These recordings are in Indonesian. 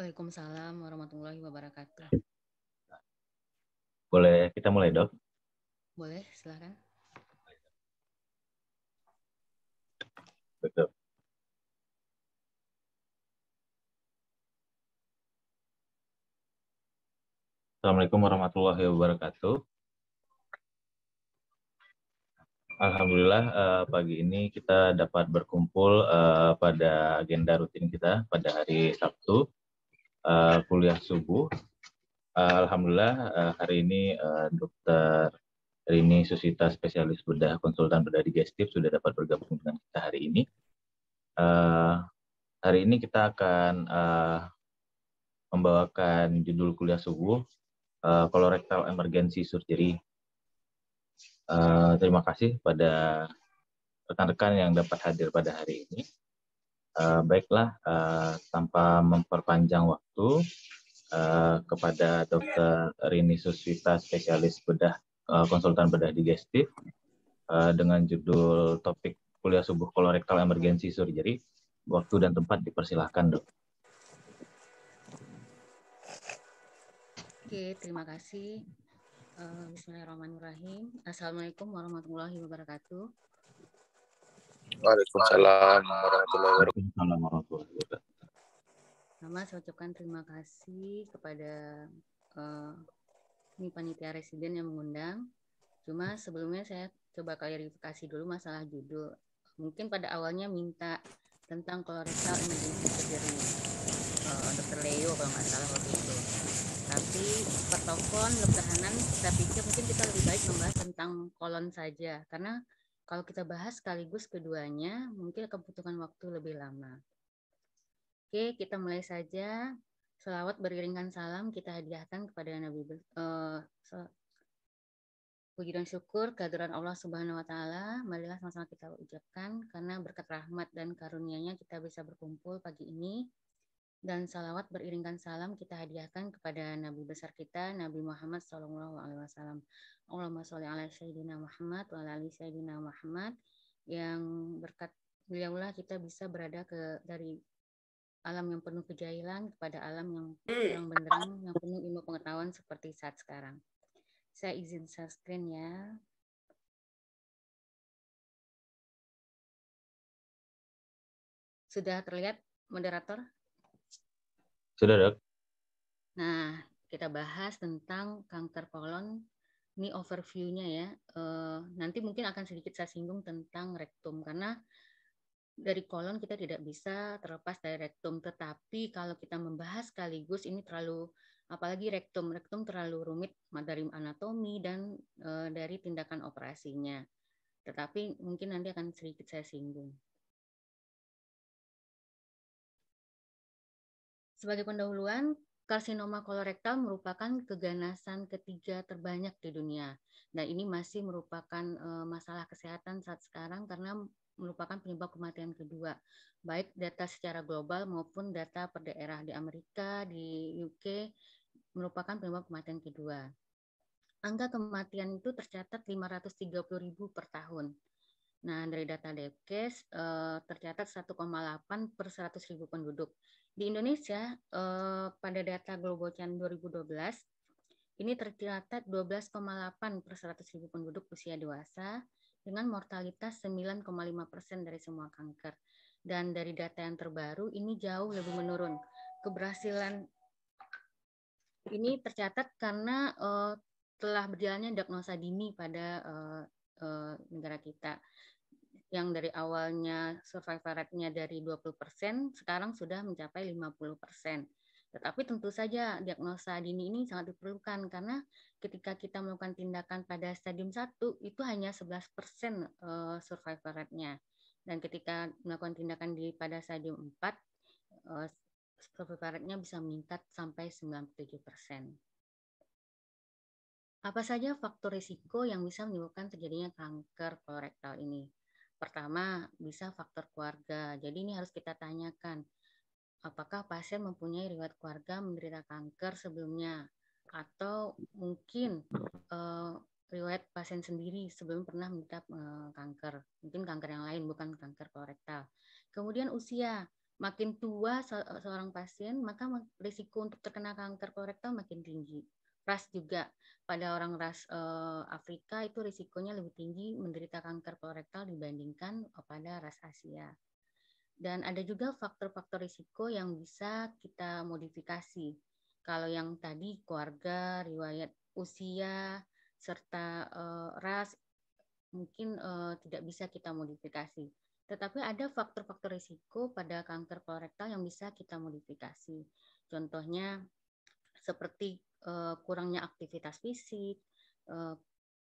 Waalaikumsalam warahmatullahi wabarakatuh. Boleh kita mulai, Dok? Boleh, silakan. Betul. Assalamualaikum warahmatullahi wabarakatuh. Alhamdulillah pagi ini kita dapat berkumpul pada agenda rutin kita pada hari Sabtu, kuliah subuh. Alhamdulillah hari ini Dr. Rini Susita, spesialis bedah, konsultan bedah digestif, sudah dapat bergabung dengan kita hari ini. Hari ini kita akan membawakan judul kuliah subuh, colorectal emergency surgery. Terima kasih pada rekan-rekan yang dapat hadir pada hari ini. Baiklah, tanpa memperpanjang waktu, kepada Dr. Rini Suswita, spesialis bedah, konsultan bedah digestif, dengan judul topik kuliah subuh colorectal emergency surgery. Waktu dan tempat dipersilahkan, Dok. Oke, terima kasih. Bismillahirrahmanirrahim. Assalamualaikum warahmatullahi wabarakatuh. Waalaikumsalam warahmatullahi wabarakatuh. Pertama, saya ucapkan terima kasih kepada ini panitia residen yang mengundang. Cuma sebelumnya saya coba klarifikasi dulu masalah judul. Mungkin pada awalnya minta tentang colorectal emergency surgery, Dr. Leo kalau nggak salah waktu itu. Tapi per telepon Dr. Hanan, saya pikir mungkin kita lebih baik membahas tentang kolon saja, karena kalau kita bahas sekaligus keduanya mungkin kebutuhan waktu lebih lama. Oke, kita mulai saja. Selawat beriringan salam kita hadiahkan kepada Nabi. Puji dan syukur kehadiran Allah Subhanahu wa taala, marilah sama-sama kita ucapkan karena berkat rahmat dan karunia-Nya kita bisa berkumpul pagi ini. Dan salawat beriringkan salam kita hadiahkan kepada Nabi besar kita, Nabi Muhammad SAW. Allahumma sholli ala Sayyidina Muhammad wa ala ali Sayyidina Muhammad, yang berkat beliaulah kita bisa berada dari alam yang penuh kejahilan kepada alam yang terang benderang, yang penuh ilmu pengetahuan seperti saat sekarang. Saya izin share screen ya. Sudah terlihat, moderator? Sudah, Dok. Nah, kita bahas tentang kanker kolon. Ini overview-nya ya. Nanti mungkin akan sedikit saya singgung tentang rektum, karena dari kolon kita tidak bisa terlepas dari rektum. Tetapi kalau kita membahas sekaligus ini terlalu, apalagi rektum terlalu rumit dari anatomi dan dari tindakan operasinya. Tetapi mungkin nanti akan sedikit saya singgung. Sebagai pendahuluan, karsinoma kolorektal merupakan keganasan ketiga terbanyak di dunia. Dan ini masih merupakan masalah kesehatan saat sekarang karena merupakan penyebab kematian kedua. Baik data secara global maupun data per daerah di Amerika, di UK, merupakan penyebab kematian kedua. Angka kematian itu tercatat 530.000 per tahun. Nah, dari data Depkes tercatat 1,8 per 100.000 penduduk. Di Indonesia, pada data Globocan 2012, ini tercatat 12,8 per 100.000 penduduk usia dewasa dengan mortalitas 9,5% dari semua kanker. Dan dari data yang terbaru, ini jauh lebih menurun. Keberhasilan ini tercatat karena telah berjalannya diagnosa dini pada negara kita, yang dari awalnya survival rate-nya dari 20%, sekarang sudah mencapai 50%. Tetapi tentu saja diagnosa dini ini sangat diperlukan karena ketika kita melakukan tindakan pada stadium 1 itu hanya 11% survival rate-nya. Dan ketika melakukan tindakan pada stadium 4, survival rate-nya bisa meningkat sampai 97%. Apa saja faktor risiko yang bisa menyebabkan terjadinya kanker kolorektal ini? Pertama, bisa faktor keluarga. Jadi ini harus kita tanyakan, apakah pasien mempunyai riwayat keluarga menderita kanker sebelumnya? Atau mungkin riwayat pasien sendiri sebelum pernah menderita kanker. Mungkin kanker yang lain, bukan kanker kolorektal. Kemudian usia. makin tua seorang pasien, maka risiko untuk terkena kanker kolorektal makin tinggi. Ras juga, pada orang ras Afrika itu risikonya lebih tinggi menderita kanker kolorektal dibandingkan pada ras Asia. Dan ada juga faktor-faktor risiko yang bisa kita modifikasi. Kalau yang tadi keluarga, riwayat usia, serta ras mungkin tidak bisa kita modifikasi. Tetapi ada faktor-faktor risiko pada kanker kolorektal yang bisa kita modifikasi. Contohnya seperti kurangnya aktivitas fisik,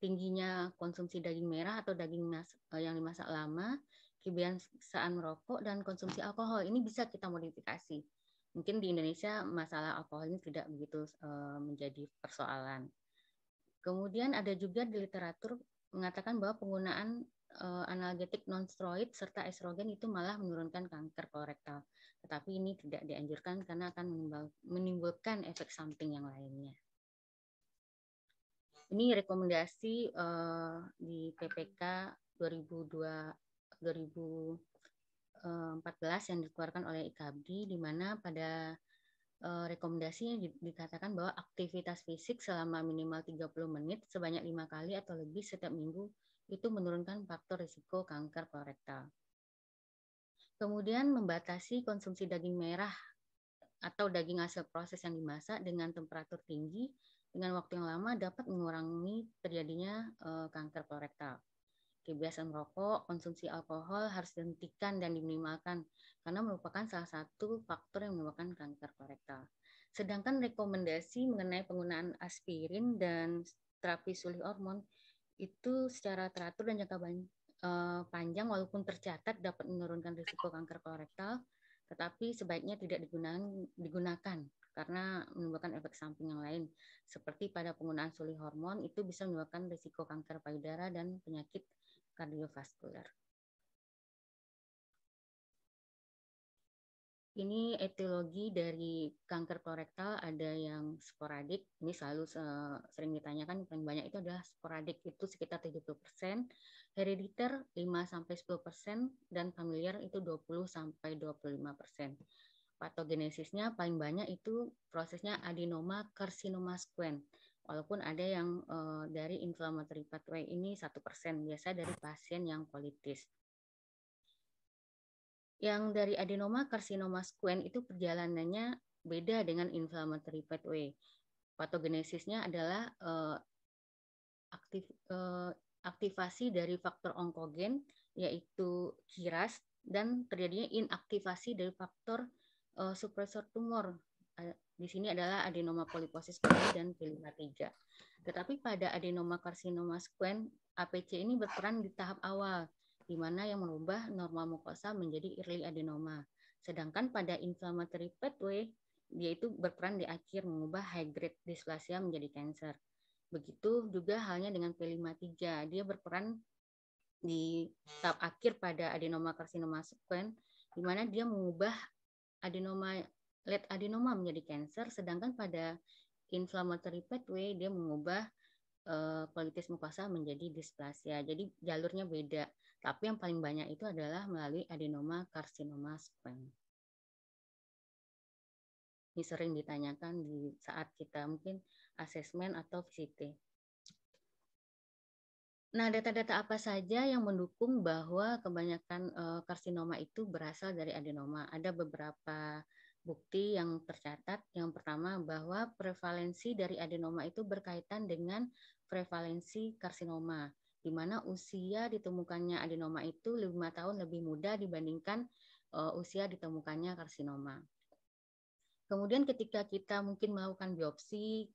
tingginya konsumsi daging merah atau daging yang dimasak lama, kebiasaan merokok, dan konsumsi alkohol. Ini bisa kita modifikasi. Mungkin di Indonesia masalah alkohol ini tidak begitu menjadi persoalan. Kemudian ada juga di literatur mengatakan bahwa penggunaan analgetik non-steroid serta estrogen itu malah menurunkan kanker kolorektal. Tetapi ini tidak dianjurkan karena akan menimbulkan efek samping yang lainnya. Ini rekomendasi di PPK 2014 yang dikeluarkan oleh IKABDI, di mana pada rekomendasinya dikatakan bahwa aktivitas fisik selama minimal 30 menit sebanyak 5 kali atau lebih setiap minggu itu menurunkan faktor risiko kanker kolorektal. Kemudian membatasi konsumsi daging merah atau daging hasil proses yang dimasak dengan temperatur tinggi dengan waktu yang lama dapat mengurangi terjadinya kanker kolorektal. Kebiasaan merokok, konsumsi alkohol harus dihentikan dan diminimalkan karena merupakan salah satu faktor yang menyebabkan kanker kolorektal. Sedangkan rekomendasi mengenai penggunaan aspirin dan terapi sulih hormon itu secara teratur dan jangka panjang walaupun tercatat dapat menurunkan risiko kanker kolorektal, tetapi sebaiknya tidak digunakan karena menimbulkan efek samping yang lain. Seperti pada penggunaan sulih hormon itu bisa menyebabkan risiko kanker payudara dan penyakit kardiovaskuler. Ini etiologi dari kanker kolorektal, ada yang sporadik, ini selalu sering ditanyakan, paling banyak itu adalah sporadik, itu sekitar 70%, herediter 5-10%, dan familiar itu 20-25%. Patogenesisnya paling banyak itu prosesnya adenoma karsinoma squamous, walaupun ada yang dari inflammatory pathway ini 1%, biasa dari pasien yang kolitis. Yang dari adenoma karsinoma squamous itu perjalanannya beda dengan inflammatory pathway. Patogenesisnya adalah aktivasi dari faktor onkogen, yaitu KIRAS, dan terjadinya inaktivasi dari faktor supresor tumor. Di sini adalah adenoma poliposis coli dan PILIMA-3. Tetapi pada adenoma karsinoma squamous, APC ini berperan di tahap awal, di mana yang merubah normal mukosa menjadi early adenoma. Sedangkan pada inflammatory pathway, dia itu berperan di akhir mengubah high grade dysplasia menjadi cancer. Begitu juga halnya dengan P53, dia berperan di tahap akhir pada adenoma karsinoma squamous, di mana dia mengubah late adenoma menjadi cancer, sedangkan pada inflammatory pathway dia mengubah colitis mukosa menjadi dysplasia. Jadi jalurnya beda, tapi yang paling banyak itu adalah melalui adenoma karsinoma squamous. Ini sering ditanyakan di saat kita mungkin asesmen atau VCT. Nah, data-data apa saja yang mendukung bahwa kebanyakan karsinoma itu berasal dari adenoma? Ada beberapa bukti yang tercatat. Yang pertama, bahwa prevalensi dari adenoma itu berkaitan dengan prevalensi karsinoma, di mana usia ditemukannya adenoma itu 5 tahun lebih muda dibandingkan usia ditemukannya karsinoma. Kemudian ketika kita mungkin melakukan biopsi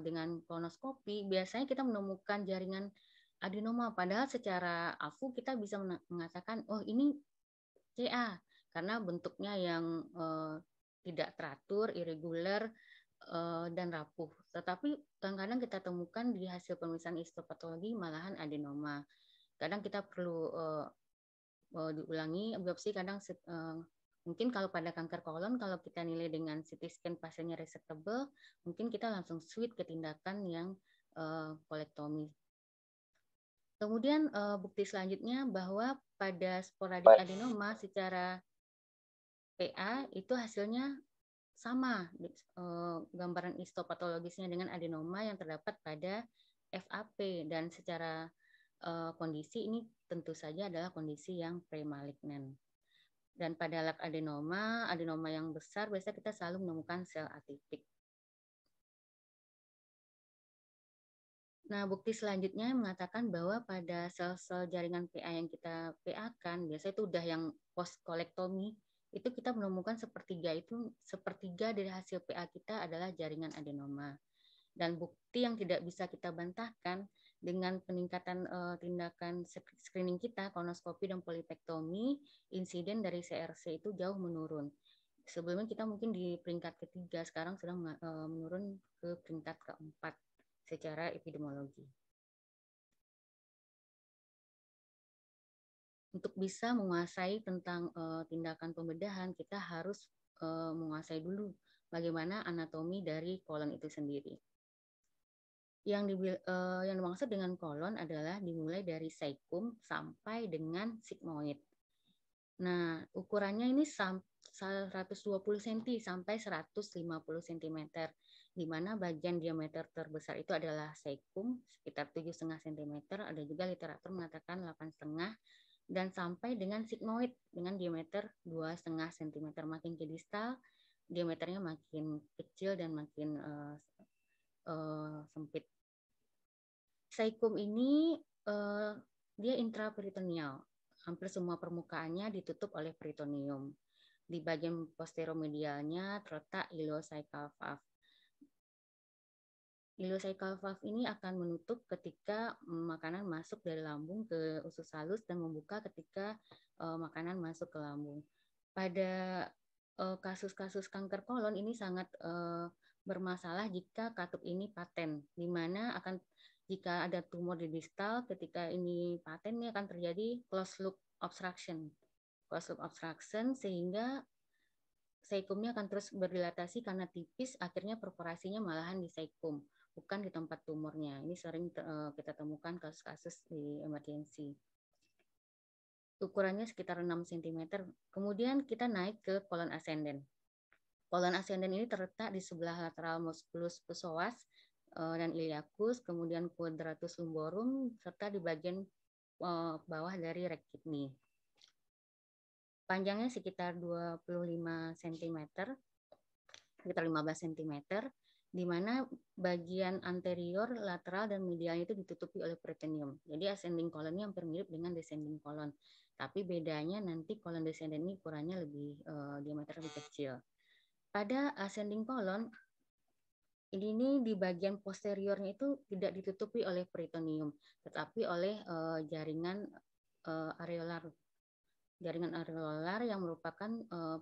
dengan kolonoskopi, biasanya kita menemukan jaringan adenoma, padahal secara AFU kita bisa mengatakan, oh ini CA, karena bentuknya yang tidak teratur, irregular, dan rapuh. Tetapi kadang-kadang kita temukan di hasil pemeriksaan histopatologi malahan adenoma. Kadang kita perlu diulangi biopsi, kadang mungkin kalau pada kanker kolon, kalau kita nilai dengan CT scan pasiennya resectable, mungkin kita langsung switch ke tindakan yang kolektomi. Kemudian bukti selanjutnya bahwa pada sporadik adenoma secara PA itu hasilnya sama gambaran histopatologisnya dengan adenoma yang terdapat pada FAP, dan secara kondisi ini tentu saja adalah kondisi yang premalignan. Dan pada adenoma yang besar biasanya kita selalu menemukan sel atipik. Nah, bukti selanjutnya mengatakan bahwa pada sel-sel jaringan PA yang kita PA-kan, biasanya itu udah yang post kolektomi, itu kita menemukan sepertiga dari hasil PA kita adalah jaringan adenoma. Dan bukti yang tidak bisa kita bantahkan dengan peningkatan tindakan screening kita, kolonoskopi dan polipektomi, insiden dari CRC itu jauh menurun. Sebelumnya kita mungkin di peringkat ketiga, sekarang sudah menurun ke peringkat keempat secara epidemiologi. Untuk bisa menguasai tentang tindakan pembedahan, kita harus menguasai dulu bagaimana anatomi dari kolon itu sendiri. Yang dimaksud dengan kolon adalah dimulai dari cecum sampai dengan sigmoid. Nah, ukurannya ini 120 cm sampai 150 cm, di mana bagian diameter terbesar itu adalah cecum sekitar 7,5 cm, ada juga literatur mengatakan 8,5, dan sampai dengan sigmoid dengan diameter 2,5 cm. Makin ke distal, diameternya makin kecil dan makin sempit. Cecum ini dia intraperitoneal. Hampir semua permukaannya ditutup oleh peritoneum. Di bagian posteromedialnya terletak ileocecal valve. Ileocecal valve ini akan menutup ketika makanan masuk dari lambung ke usus halus dan membuka ketika makanan masuk ke lambung. Pada kasus-kasus kanker kolon ini sangat bermasalah jika katup ini paten, di mana jika ada tumor di distal, ketika ini paten, ini akan terjadi closed loop obstruction. Closed loop obstruction sehingga cecumnya akan terus berdilatasi karena tipis, akhirnya perforasinya malahan di cecum, bukan di tempat tumornya. Ini sering kita temukan kasus-kasus di emergensi. Ukurannya sekitar 6 cm. Kemudian kita naik ke kolon ascendens. Kolon ascendens ini terletak di sebelah lateral musculus psoas dan iliacus, kemudian quadratus lumborum, serta di bagian bawah dari rek kidney. Panjangnya sekitar 25 cm, sekitar 15 cm, di mana bagian anterior, lateral, dan medialnya itu ditutupi oleh peritoneum. Jadi ascending colon ini hampir mirip dengan descending colon. Tapi bedanya nanti kolon descending ini ukurannya diameter lebih kecil. Pada ascending colon, ini di bagian posteriornya itu tidak ditutupi oleh peritoneum, tetapi oleh jaringan areolar. Jaringan areolar yang merupakan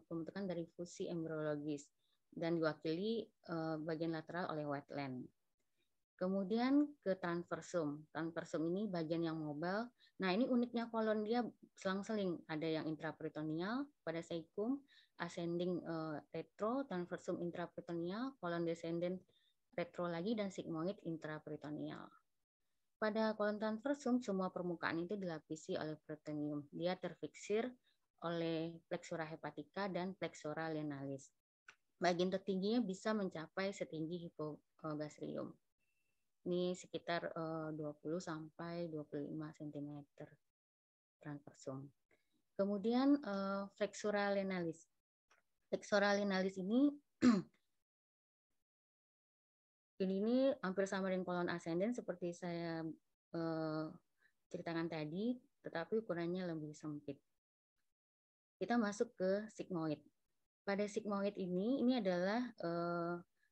pembentukan dari fusi embriologis dan diwakili bagian lateral oleh wetland. Kemudian ke transversum. Transversum ini bagian yang mobile. Nah, ini uniknya kolon dia selang-seling. Ada yang intraperitoneal pada cecum, ascending retro, transversum intraperitoneal, kolon descending retro lagi, dan sigmoid intraperitoneal. Pada kolon transversum, semua permukaan itu dilapisi oleh peritoneum. Dia terfiksir oleh plexura hepatica dan plexura lenalis. Bagian tertingginya bisa mencapai setinggi hipogastrium. Ini sekitar 20 sampai 25 cm transversum. Kemudian flexura lenalis. Flexura lenalis ini ini hampir sama dengan kolon ascendens seperti saya ceritakan tadi, tetapi ukurannya lebih sempit. Kita masuk ke sigmoid. Pada sigmoid ini adalah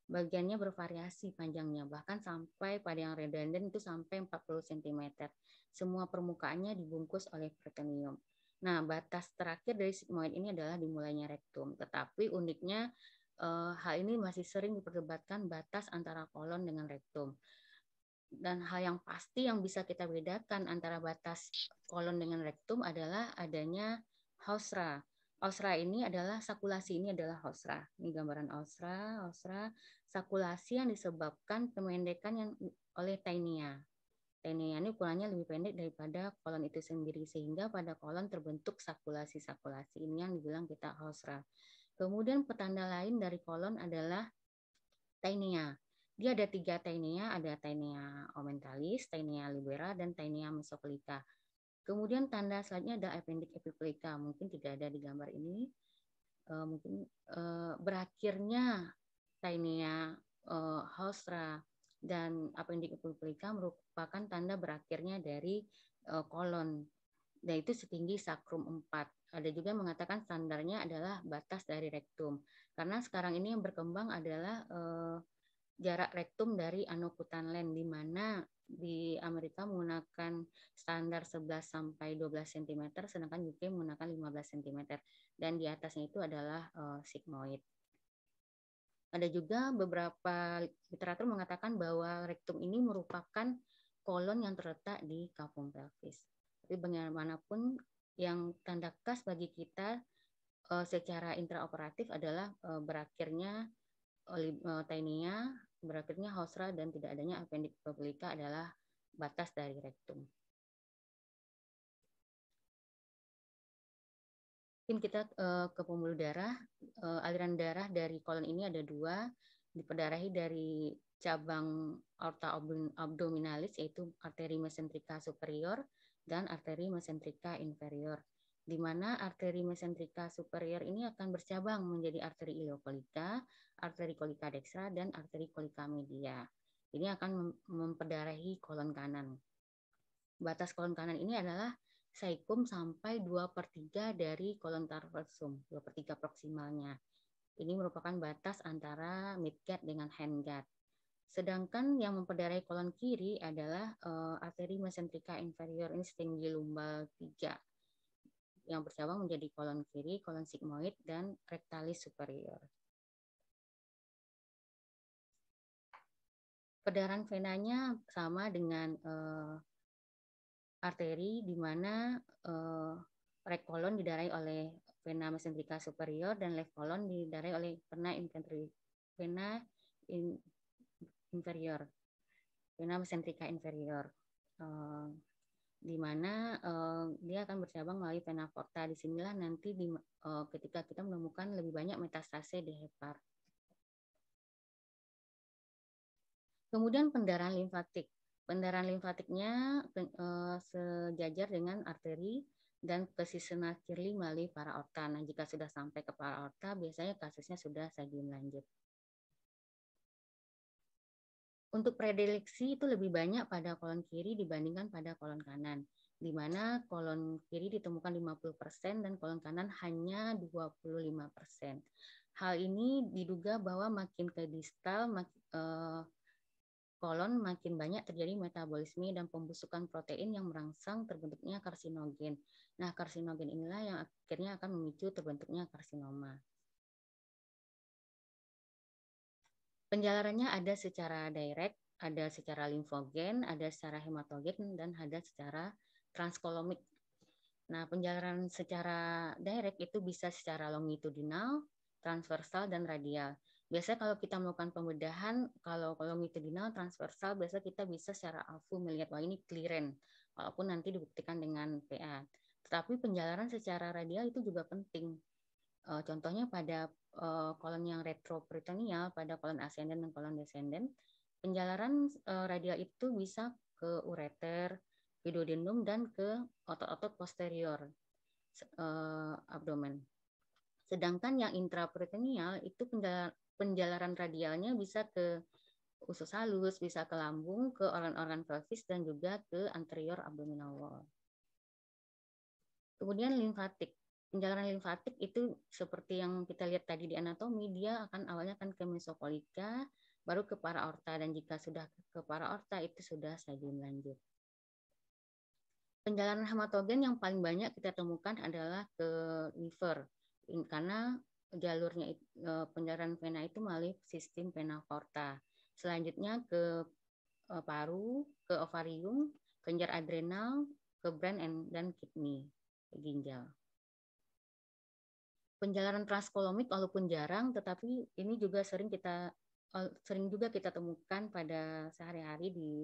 bagiannya bervariasi panjangnya, bahkan sampai pada yang redundant itu sampai 40 cm. Semua permukaannya dibungkus oleh peritoneum. Nah, batas terakhir dari sigmoid ini adalah dimulainya rektum. Tetapi uniknya hal ini masih sering diperdebatkan batas antara kolon dengan rektum. Dan hal yang pasti yang bisa kita bedakan antara batas kolon dengan rektum adalah adanya hausra. Hausra ini adalah sakulasi, ini adalah hausra. Ini gambaran hausra, sakulasi yang disebabkan pemendekan yang oleh tinea. Tinea ini ukurannya lebih pendek daripada kolon itu sendiri, sehingga pada kolon terbentuk sakulasi-sakulasi. Ini yang dibilang kita hosra. Kemudian petanda lain dari kolon adalah tinea. Dia ada 3 tinea, ada tinea omenthalis, tinea libera, dan tinea mesoclica. Kemudian tanda selanjutnya ada appendix epipelika. Mungkin tidak ada di gambar ini. Berakhirnya tinea hosra dan appendix epipelika merupakan tanda berakhirnya dari kolon. Dan itu setinggi sakrum 4. Ada juga yang mengatakan standarnya adalah batas dari rektum. Karena sekarang ini yang berkembang adalah jarak rektum dari anokutan len, di mana di Amerika menggunakan standar 11 sampai 12 cm, sedangkan UK menggunakan 15 cm. Dan di atasnya itu adalah sigmoid. Ada juga beberapa literatur mengatakan bahwa rektum ini merupakan kolon yang terletak di kapung pelvis. Tapi bagaimanapun yang tanda khas bagi kita secara intraoperatif adalah berakhirnya tinea, berakhirnya hosra, dan tidak adanya appendix epipelika adalah batas dari rektum. Mungkin kita ke pembuluh darah. Aliran darah dari kolon ini ada 2, diperdarahi dari cabang aorta abdominalis, yaitu arteri mesentrika superior dan arteri mesentrika inferior, di mana arteri mesentrika superior ini akan bercabang menjadi arteri ileokolika, arteri kolika dextra, dan arteri kolika media. Ini akan memperdarahi kolon kanan. Batas kolon kanan ini adalah saikum sampai 2/3 dari kolon transversum, 2/3 proksimalnya. Ini merupakan batas antara midgut dengan hindgut. Sedangkan yang memperdarahi kolon kiri adalah arteri mesentrika inferior, ini setinggi lumbal 3, yang bercabang menjadi kolon kiri, kolon sigmoid, dan rectalis superior. Perdarahan venanya sama dengan arteri, di mana right kolon didarahi oleh vena mesentrika superior dan left kolon didarahi oleh vena inferior, vena mesentrika inferior, di mana dia akan bercabang melalui vena porta. Disinilah nanti ketika kita menemukan lebih banyak metastase di hepar. Kemudian pendarahan limfatik. Pendarahan limfatiknya sejajar dengan arteri dan ke sistema Kirli melalui para aorta. Nah, jika sudah sampai ke para aorta, biasanya kasusnya sudah stadium lanjut. Untuk predileksi itu lebih banyak pada kolon kiri dibandingkan pada kolon kanan, di mana kolon kiri ditemukan 50% dan kolon kanan hanya 25%. Hal ini diduga bahwa makin ke distal, kolon makin banyak terjadi metabolisme dan pembusukan protein yang merangsang terbentuknya karsinogen. Nah, karsinogen inilah yang akhirnya akan memicu terbentuknya karsinoma. Penjalarannya ada secara direct, ada secara limfogen, ada secara hematogen, dan ada secara transkolomik. Nah, penjalaran secara direct itu bisa secara longitudinal, transversal, dan radial. Biasanya kalau kita melakukan pembedahan, kalau longitudinal, transversal, biasanya kita bisa secara alfu melihat, wah ini clearance, walaupun nanti dibuktikan dengan PA. Tetapi penjalaran secara radial itu juga penting. Contohnya pada kolon yang retroperitoneal, pada kolon ascendant dan kolon descendant, penjalaran radial itu bisa ke ureter, ke duodenum, dan ke otot-otot posterior abdomen. Sedangkan yang intraperitoneal itu penjalaran radialnya bisa ke usus halus, bisa ke lambung, ke organ-organ pelvis, dan juga ke anterior abdominal wall. Kemudian limfatik. Penjalaran limfatik itu seperti yang kita lihat tadi di anatomi, dia akan awalnya kan ke mesokolika, baru ke para aorta, dan jika sudah ke para aorta itu sudah stadium lanjut. Penjalanan hematogen yang paling banyak kita temukan adalah ke liver, karena jalurnya penjalanan vena itu melalui sistem vena porta. Selanjutnya ke paru, ke ovarium, kelenjar adrenal, ke brain dan kidney, ke ginjal. Penjalanan transkolomik walaupun jarang, tetapi ini juga sering juga kita temukan pada sehari-hari di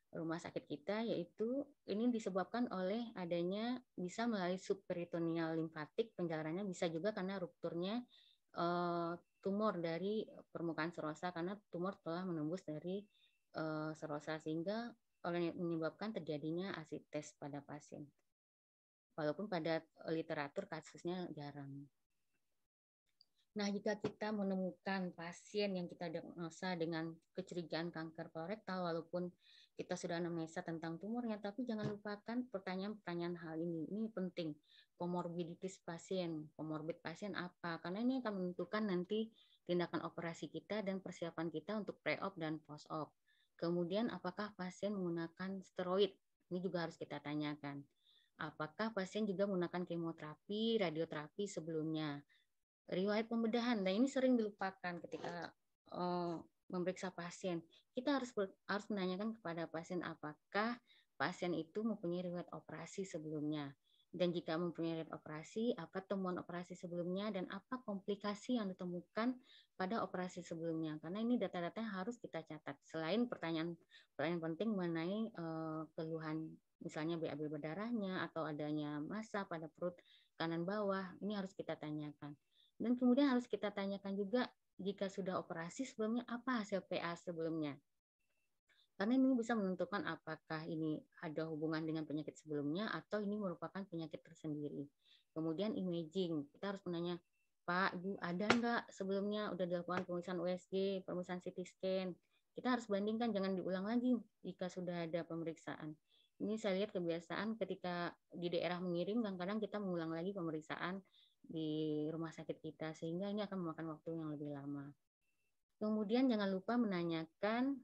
rumah sakit kita, yaitu ini disebabkan oleh adanya bisa melalui subperitoneal limfatik, penjalannya bisa juga karena rupturnya tumor dari permukaan serosa karena tumor telah menembus dari serosa sehingga menyebabkan terjadinya asites pada pasien. Walaupun pada literatur kasusnya jarang. Nah, jika kita menemukan pasien yang kita diagnosa dengan kecurigaan kanker kolorektal, walaupun kita sudah anamnesa tentang tumornya, tapi jangan lupakan pertanyaan-pertanyaan hal ini. Ini penting. Komorbiditas pasien, komorbid pasien apa? Karena ini akan menentukan nanti tindakan operasi kita dan persiapan kita untuk pre-op dan post-op. Kemudian, apakah pasien menggunakan steroid? Ini juga harus kita tanyakan. Apakah pasien juga menggunakan kemoterapi, radioterapi sebelumnya? Riwayat pembedahan. Nah, ini sering dilupakan ketika memeriksa pasien. Kita harus menanyakan kepada pasien apakah pasien itu mempunyai riwayat operasi sebelumnya. Dan jika mempunyai riwayat operasi, apa temuan operasi sebelumnya dan apa komplikasi yang ditemukan pada operasi sebelumnya. Karena ini data-data yang harus kita catat. Selain pertanyaan penting mengenai keluhan misalnya BAB berdarahnya atau adanya massa pada perut kanan bawah, ini harus kita tanyakan. Dan kemudian harus kita tanyakan juga jika sudah operasi sebelumnya apa hasil PA sebelumnya. Karena ini bisa menentukan apakah ini ada hubungan dengan penyakit sebelumnya atau ini merupakan penyakit tersendiri. Kemudian imaging, kita harus menanya, Pak, Bu, ada nggak sebelumnya udah dilakukan pemeriksaan USG, pemeriksaan CT scan. Kita harus bandingkan, jangan diulang lagi jika sudah ada pemeriksaan. Ini saya lihat kebiasaan ketika di daerah mengirim, kadang-kadang kita mengulang lagi pemeriksaan di rumah sakit kita, sehingga ini akan memakan waktu yang lebih lama. Kemudian jangan lupa menanyakan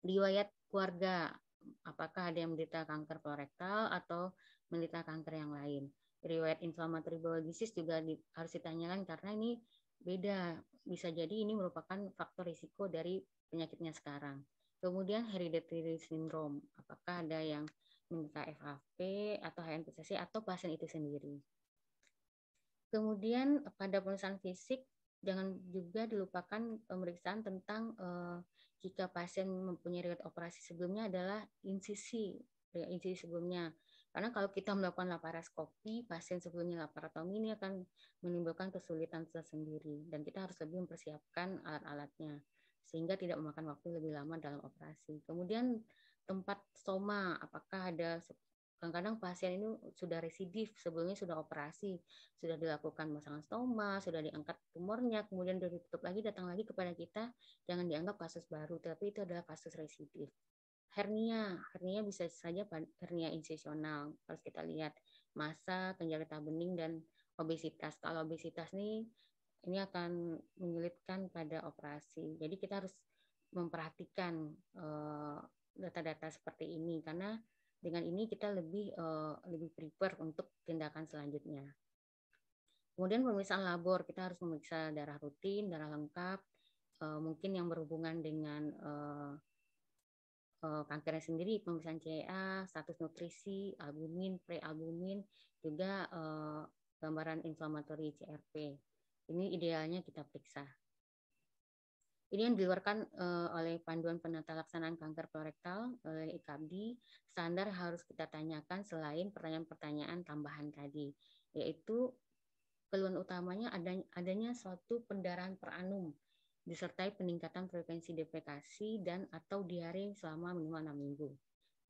riwayat keluarga, apakah ada yang menderita kanker kolorektal atau menderita kanker yang lain. Riwayat inflammatory bowel disease juga harus ditanyakan karena ini beda, bisa jadi ini merupakan faktor risiko dari penyakitnya sekarang. Kemudian hereditary syndrome, apakah ada yang menderita FAP atau HNPCC atau pasien itu sendiri. Kemudian pada pemeriksaan fisik jangan juga dilupakan pemeriksaan tentang jika pasien mempunyai riwayat operasi sebelumnya adalah insisi sebelumnya. Karena kalau kita melakukan laparoskopi, pasien sebelumnya laparotomi ini akan menimbulkan kesulitan tersendiri dan kita harus lebih mempersiapkan alat-alatnya sehingga tidak memakan waktu lebih lama dalam operasi. Kemudian tempat stoma, apakah ada kadang-kadang pasien ini sudah residif, sebelumnya sudah operasi, sudah dilakukan pemasangan stoma, sudah diangkat tumornya, kemudian ditutup lagi, datang lagi kepada kita, jangan dianggap kasus baru, tapi itu adalah kasus residif. Hernia bisa saja hernia insisional, harus kita lihat massa, kelenjar getah bening, dan obesitas. Kalau obesitas ini akan menyulitkan pada operasi. Jadi kita harus memperhatikan data-data seperti ini karena dengan ini kita lebih prepare untuk tindakan selanjutnya. Kemudian pemeriksaan labor, kita harus memeriksa darah rutin, darah lengkap, mungkin yang berhubungan dengan kankernya sendiri, pemeriksaan CA, status nutrisi, albumin, prealbumin, juga gambaran inflamatory CRP. Ini idealnya kita periksa. Ini yang dikeluarkan oleh Panduan Penata Laksanaan Kanker Kolorektal oleh IKABDI. Standar harus kita tanyakan selain pertanyaan-pertanyaan tambahan tadi, yaitu keluhan utamanya adanya suatu pendarahan per annum, disertai peningkatan frekuensi defekasi dan atau diare selama minimal 6 minggu.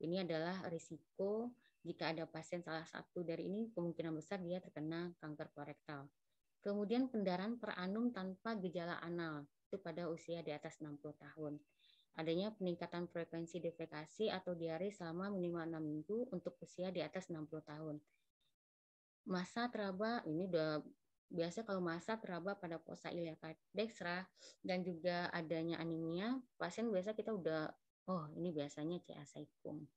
Ini adalah risiko jika ada pasien salah satu dari ini, kemungkinan besar dia terkena kanker kolorektal. Kemudian pendarahan per annum tanpa gejala anal, itu pada usia di atas 60 tahun. Adanya peningkatan frekuensi defekasi atau diare selama minimal 6 minggu untuk usia di atas 60 tahun. Massa teraba, ini udah biasa kalau massa teraba pada fossa iliaca dextra dan juga adanya anemia, pasien biasa kita udah, oh ini biasanya CA saicum.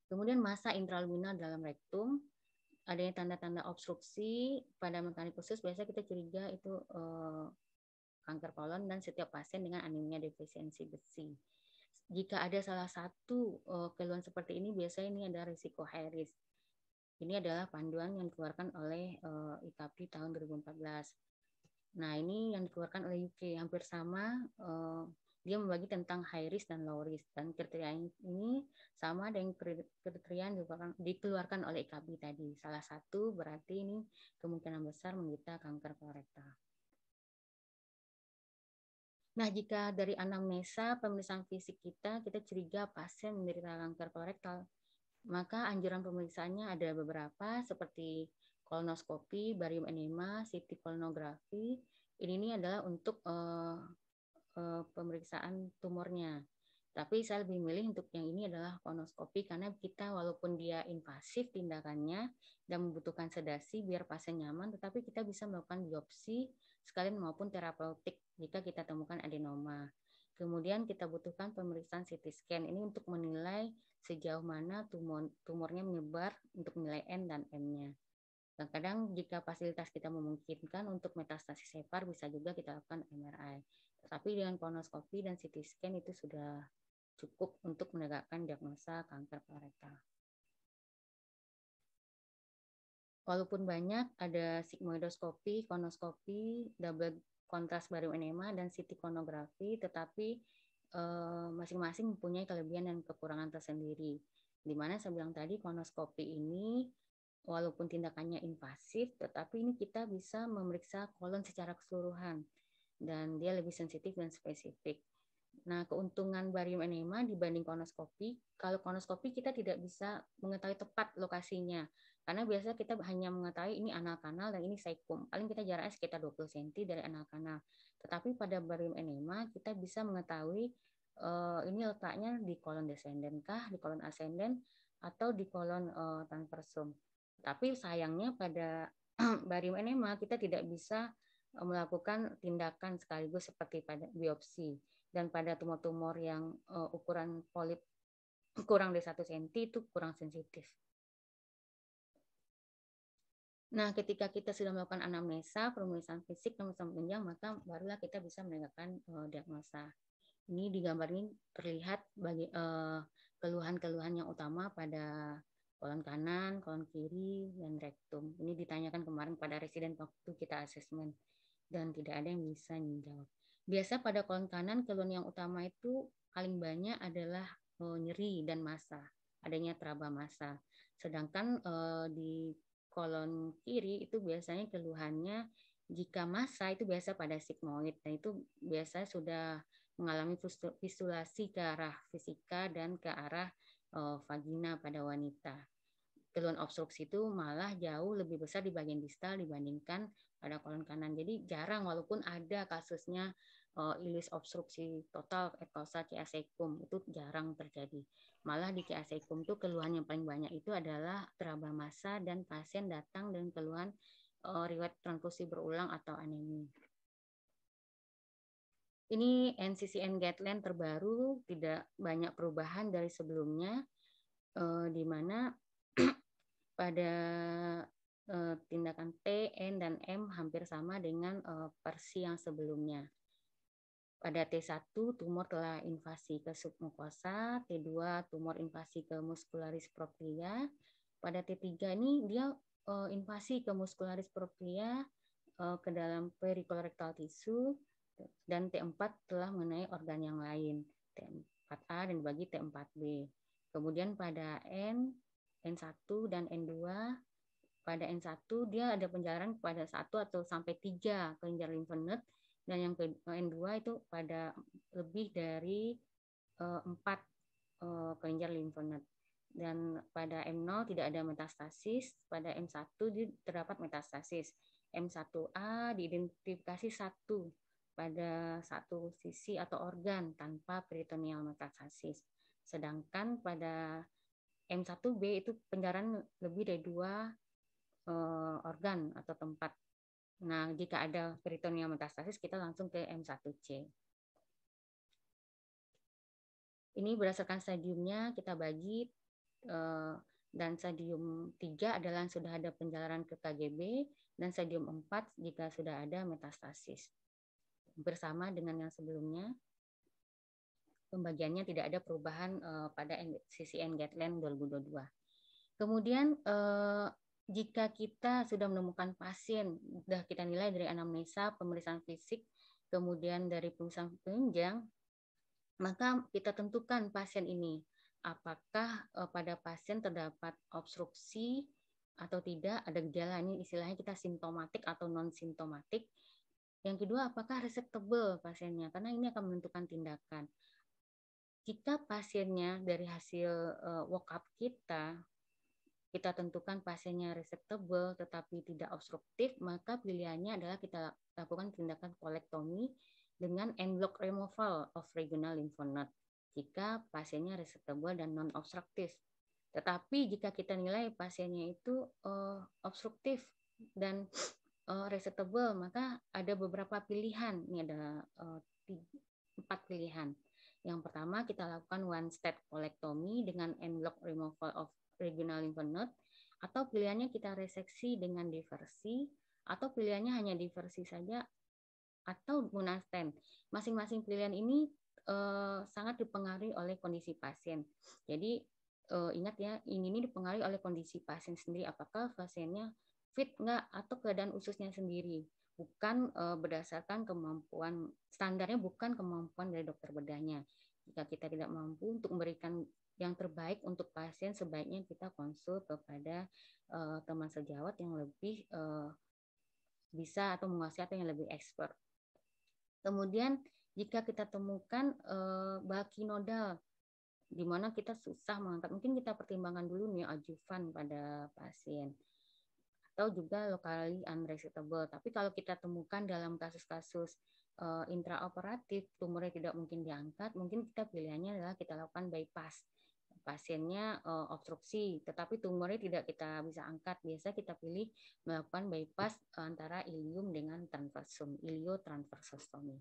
Kemudian massa intraluminal dalam rektum, adanya tanda-tanda obstruksi pada mekanik khusus, biasa kita curiga itu kanker kolon dan setiap pasien dengan anemia defisiensi besi. Jika ada salah satu keluhan seperti ini, biasanya ini ada risiko high risk. Ini adalah panduan yang dikeluarkan oleh IKABDI tahun 2014. Nah, ini yang dikeluarkan oleh UK, hampir sama dia membagi tentang high risk dan low risk, dan kriteria ini sama dengan kriteria yang dikeluarkan oleh IKB tadi. Salah satu berarti ini kemungkinan besar menderita kanker kolorektal. Nah, jika dari anamnesa pemeriksaan fisik kita curiga pasien menderita kanker kolorektal, maka anjuran pemeriksaannya ada beberapa seperti kolonoskopi, barium enema, CT kolonografi. Ini adalah untuk pemeriksaan tumornya. Tapi saya lebih milih untuk yang ini adalah kolonoskopi karena kita walaupun dia invasif tindakannya dan membutuhkan sedasi biar pasien nyaman, tetapi kita bisa melakukan biopsi sekalian maupun terapeutik jika kita temukan adenoma. Kemudian kita butuhkan pemeriksaan CT scan ini untuk menilai sejauh mana tumornya menyebar untuk nilai N dan M-nya. Kadang jika fasilitas kita memungkinkan untuk metastasis hepar bisa juga kita lakukan MRI. Tetapi dengan kolonoskopi dan CT scan itu sudah cukup untuk menegakkan diagnosa kanker kolorektal. Walaupun banyak ada sigmoidoskopi, kolonoskopi, double kontras barium enema, dan CT kolonografi, tetapi masing-masing mempunyai kelebihan dan kekurangan tersendiri. Di mana saya bilang tadi kolonoskopi ini walaupun tindakannya invasif, tetapi ini kita bisa memeriksa kolon secara keseluruhan dan dia lebih sensitif dan spesifik. Nah, keuntungan barium enema dibanding kolonoskopi, kalau kolonoskopi kita tidak bisa mengetahui tepat lokasinya, karena biasanya kita hanya mengetahui ini anal kanal dan ini saikum. Paling kita jaraknya sekitar 20 cm dari anal kanal. Tetapi pada barium enema kita bisa mengetahui ini letaknya di kolon descendent kah, di kolon ascendent, atau di kolon transversum. Tapi sayangnya pada barium enema kita tidak bisa melakukan tindakan sekaligus seperti pada biopsi. Dan pada tumor-tumor yang ukuran polip kurang dari 1 cm itu kurang sensitif. Nah, ketika kita sudah melakukan anamnesa, pemeriksaan fisik, pemeriksaan penunjang, maka barulah kita bisa menegakkan diagnosa. Ini di gambar ini terlihat bagi keluhan-keluhan yang utama pada kolon kanan, kolon kiri, dan rektum. Ini ditanyakan kemarin pada residen waktu kita asesmen dan tidak ada yang bisa menjawab. Biasa pada kolon kanan keluhan yang utama itu paling banyak adalah nyeri dan massa, adanya teraba massa. Sedangkan di kolon kiri itu biasanya keluhannya jika massa itu biasa pada sigmoid, dan itu biasa sudah mengalami fistulasi ke arah fisika dan ke arah vagina pada wanita. Keluhan obstruksi itu malah jauh lebih besar di bagian distal dibandingkan pada kolon kanan. Jadi jarang walaupun ada kasusnya ileus obstruksi total etosa chiasecum itu jarang terjadi. Malah di chiasecum itu keluhan yang paling banyak itu adalah teraba massa dan pasien datang dengan keluhan riwayat transfusi berulang atau anemi. Ini NCCN guideline terbaru, tidak banyak perubahan dari sebelumnya, di mana pada tindakan T, N, dan M hampir sama dengan versi yang sebelumnya. Pada T1, tumor telah invasi ke submukosa, T2, tumor invasi ke muscularis propria. Pada T3 ini dia invasi ke muscularis propria ke dalam perikolorektal tisu, dan T4 telah mengenai organ yang lain, T4A dan dibagi T4B. Kemudian pada N1 dan N2, pada N1 dia ada penjarahan pada 1 atau sampai 3 kelenjar lymph node, dan yang ke N2 itu pada lebih dari 4 kelenjar lymph node. Dan pada M0 tidak ada metastasis, pada M1 terdapat metastasis. M1A diidentifikasi 1 pada satu sisi atau organ tanpa peritoneal metastasis. Sedangkan pada M1B itu penjarahan lebih dari 2 organ atau tempat. Nah, jika ada peritoneal metastasis, kita langsung ke M1C. Ini berdasarkan stadiumnya kita bagi, dan stadium 3 adalah yang sudah ada penjalanan ke KGB, dan stadium 4 jika sudah ada metastasis. Bersama dengan yang sebelumnya, pembagiannya tidak ada perubahan pada NCCN Guideline 2022. Kemudian jika kita sudah menemukan pasien, sudah kita nilai dari anamnesa, pemeriksaan fisik, kemudian dari pemeriksaan penunjang, maka kita tentukan pasien ini apakah pada pasien terdapat obstruksi atau tidak, ada gejala, ini istilahnya kita simptomatik atau non simptomatik. Yang kedua, apakah resectable pasiennya, karena ini akan menentukan tindakan. Jika pasiennya dari hasil workup kita tentukan pasiennya resectable tetapi tidak obstruktif, maka pilihannya adalah kita lakukan tindakan kolektomi dengan en bloc removal of regional lymph node jika pasiennya resectable dan non obstruktif. Tetapi jika kita nilai pasiennya itu obstruktif dan resectable, maka ada beberapa pilihan. Ini ada 4 pilihan. Yang pertama, kita lakukan one stage kolektomi dengan en bloc removal of regional lymph node, atau pilihannya kita reseksi dengan diversi, atau pilihannya hanya diversi saja, atau guna stent. Masing-masing pilihan ini sangat dipengaruhi oleh kondisi pasien. Jadi ingat ya, ini dipengaruhi oleh kondisi pasien sendiri, apakah pasiennya fit nggak atau keadaan ususnya sendiri, bukan berdasarkan kemampuan, standarnya bukan kemampuan dari dokter bedahnya. Jika kita tidak mampu untuk memberikan yang terbaik untuk pasien, sebaiknya kita konsul kepada teman sejawat yang lebih bisa atau menguasai atau yang lebih expert. Kemudian jika kita temukan bulky nodal, di mana kita susah mengangkat, mungkin kita pertimbangkan dulu nih adjuvan pada pasien, atau juga locally unresectable. Tapi kalau kita temukan dalam kasus-kasus intraoperatif, tumornya tidak mungkin diangkat, mungkin kita pilihannya adalah kita lakukan bypass. Pasiennya obstruksi, tetapi tumornya tidak kita bisa angkat. Biasa kita pilih melakukan bypass antara ilium dengan transversum, iliotransversostomy.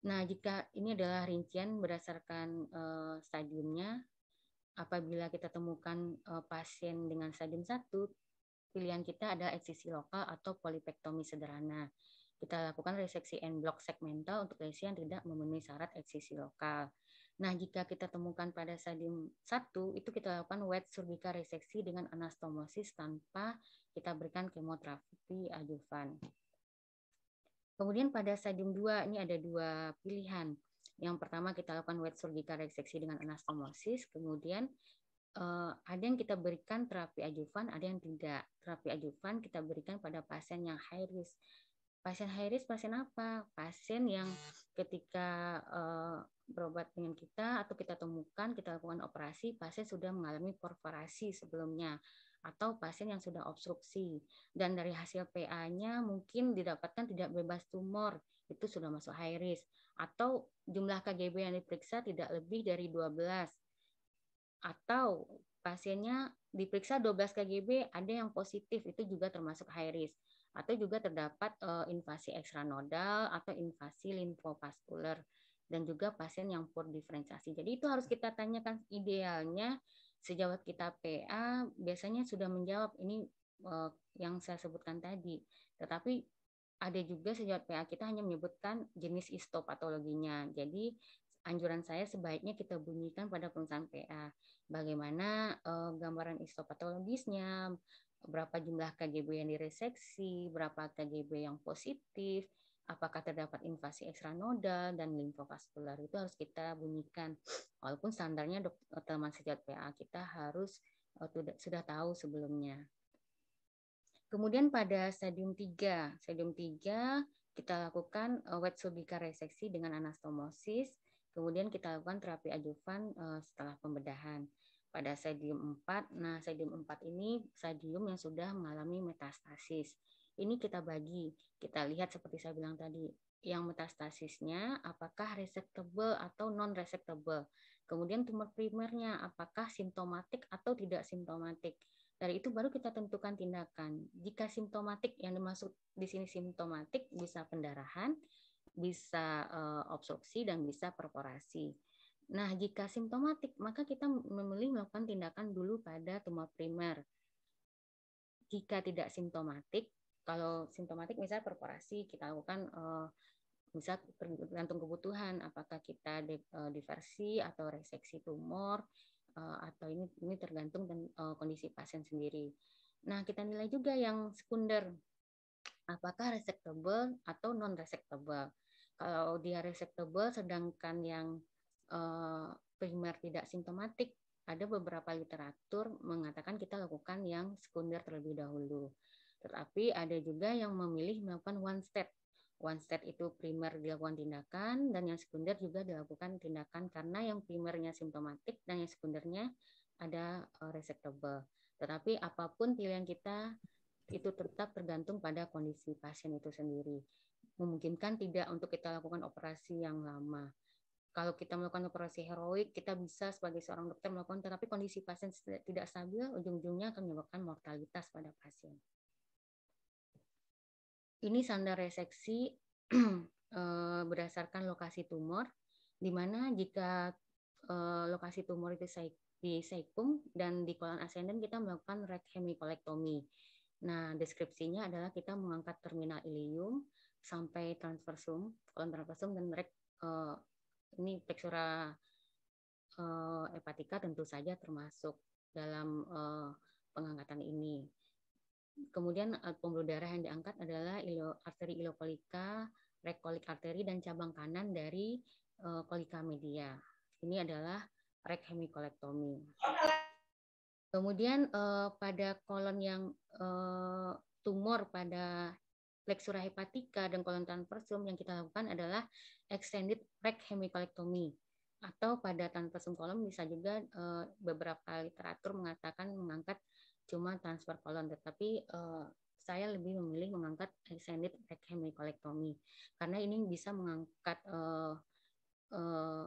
Nah, jika ini adalah rincian berdasarkan stadiumnya, apabila kita temukan pasien dengan stadium 1, pilihan kita adalah eksisi lokal atau polipektomi sederhana. Kita lakukan reseksi en bloc segmental untuk lesi yang tidak memenuhi syarat eksisi lokal. Nah, jika kita temukan pada stadium 1, itu kita lakukan wet cervical reseksi dengan anastomosis tanpa kita berikan kemoterapi adjuvan. Kemudian pada stadium 2, ini ada 2 pilihan. Yang pertama kita lakukan wet cervical reseksi dengan anastomosis, kemudian ada yang kita berikan terapi adjuvan, ada yang tidak. Terapi adjuvan kita berikan pada pasien yang high risk. Pasien high risk pasien apa? Pasien yang ketika berobat dengan kita atau kita temukan, kita lakukan operasi, pasien sudah mengalami perforasi sebelumnya, atau pasien yang sudah obstruksi. Dan dari hasil PA-nya mungkin didapatkan tidak bebas tumor, itu sudah masuk high risk. Atau jumlah KGB yang diperiksa tidak lebih dari 12. Atau pasiennya diperiksa 12 KGB, ada yang positif, itu juga termasuk high risk. Atau juga terdapat invasi ekstranodal atau invasi limfovaskular, dan juga pasien yang poor diferensiasi. Jadi itu harus kita tanyakan. Idealnya sejawat kita PA biasanya sudah menjawab ini yang saya sebutkan tadi. Tetapi ada juga sejawat PA kita hanya menyebutkan jenis histopatologinya. Jadi anjuran saya sebaiknya kita bunyikan pada pemeriksaan PA bagaimana gambaran histopatologisnya, berapa jumlah KGB yang direseksi, berapa KGB yang positif, apakah terdapat invasi ekstranodal dan limfovaskular, itu harus kita bunyikan. Walaupun standarnya teman sejawat PA kita harus sudah tahu sebelumnya. Kemudian pada stadium 3 kita lakukan wet cervical reseksi dengan anastomosis, kemudian kita lakukan terapi adjuvan setelah pembedahan. Pada stadium 4, nah stadium 4 ini stadium yang sudah mengalami metastasis. Ini kita bagi, kita lihat seperti saya bilang tadi, yang metastasisnya apakah resectable atau non-resectable. Kemudian tumor primernya apakah simptomatik atau tidak simptomatik. Dari itu baru kita tentukan tindakan. Jika simptomatik, yang dimaksud di sini simptomatik bisa pendarahan, bisa obstruksi, dan bisa perforasi. Nah, jika simptomatik, maka kita memilih melakukan tindakan dulu pada tumor primer. Jika tidak simptomatik, kalau simptomatik misalnya perforasi, kita lakukan bisa tergantung kebutuhan, apakah kita diversi atau reseksi tumor, atau ini tergantung kondisi pasien sendiri. Nah, kita nilai juga yang sekunder, apakah resectable atau non-resectable. Kalau dia resectable, sedangkan yang primer tidak simptomatik, ada beberapa literatur mengatakan kita lakukan yang sekunder terlebih dahulu. Tetapi ada juga yang memilih melakukan one step. One step itu primer dilakukan tindakan, dan yang sekunder juga dilakukan tindakan karena yang primernya simptomatik dan yang sekundernya ada resectable. Tetapi apapun pilihan kita, itu tetap tergantung pada kondisi pasien itu sendiri. Memungkinkan tidak untuk kita lakukan operasi yang lama. Kalau kita melakukan operasi heroik, kita bisa sebagai seorang dokter melakukan, tetapi kondisi pasien tidak stabil, ujung-ujungnya akan menyebabkan mortalitas pada pasien. Ini sandar reseksi berdasarkan lokasi tumor, di mana jika lokasi tumor itu di saikum dan di kolon ascendant kita melakukan right hemicolectomy. Nah, deskripsinya adalah kita mengangkat terminal ilium sampai transversum, kolon transversum, dan ini plexura hepatica tentu saja termasuk dalam pengangkatan ini. Kemudian pembuluh darah yang diangkat adalah arteri ileokolika, rectolic arteri, dan cabang kanan dari kolika media. Ini adalah right hemicolectomy. Kemudian pada kolon yang tumor pada plexura hepatica dan kolon transversum, yang kita lakukan adalah extended right hemicolectomy. Atau pada transversum kolon bisa juga beberapa literatur mengatakan mengangkat cuma transfer kolon, tetapi saya lebih memilih mengangkat extended right hemicolectomy karena ini bisa mengangkat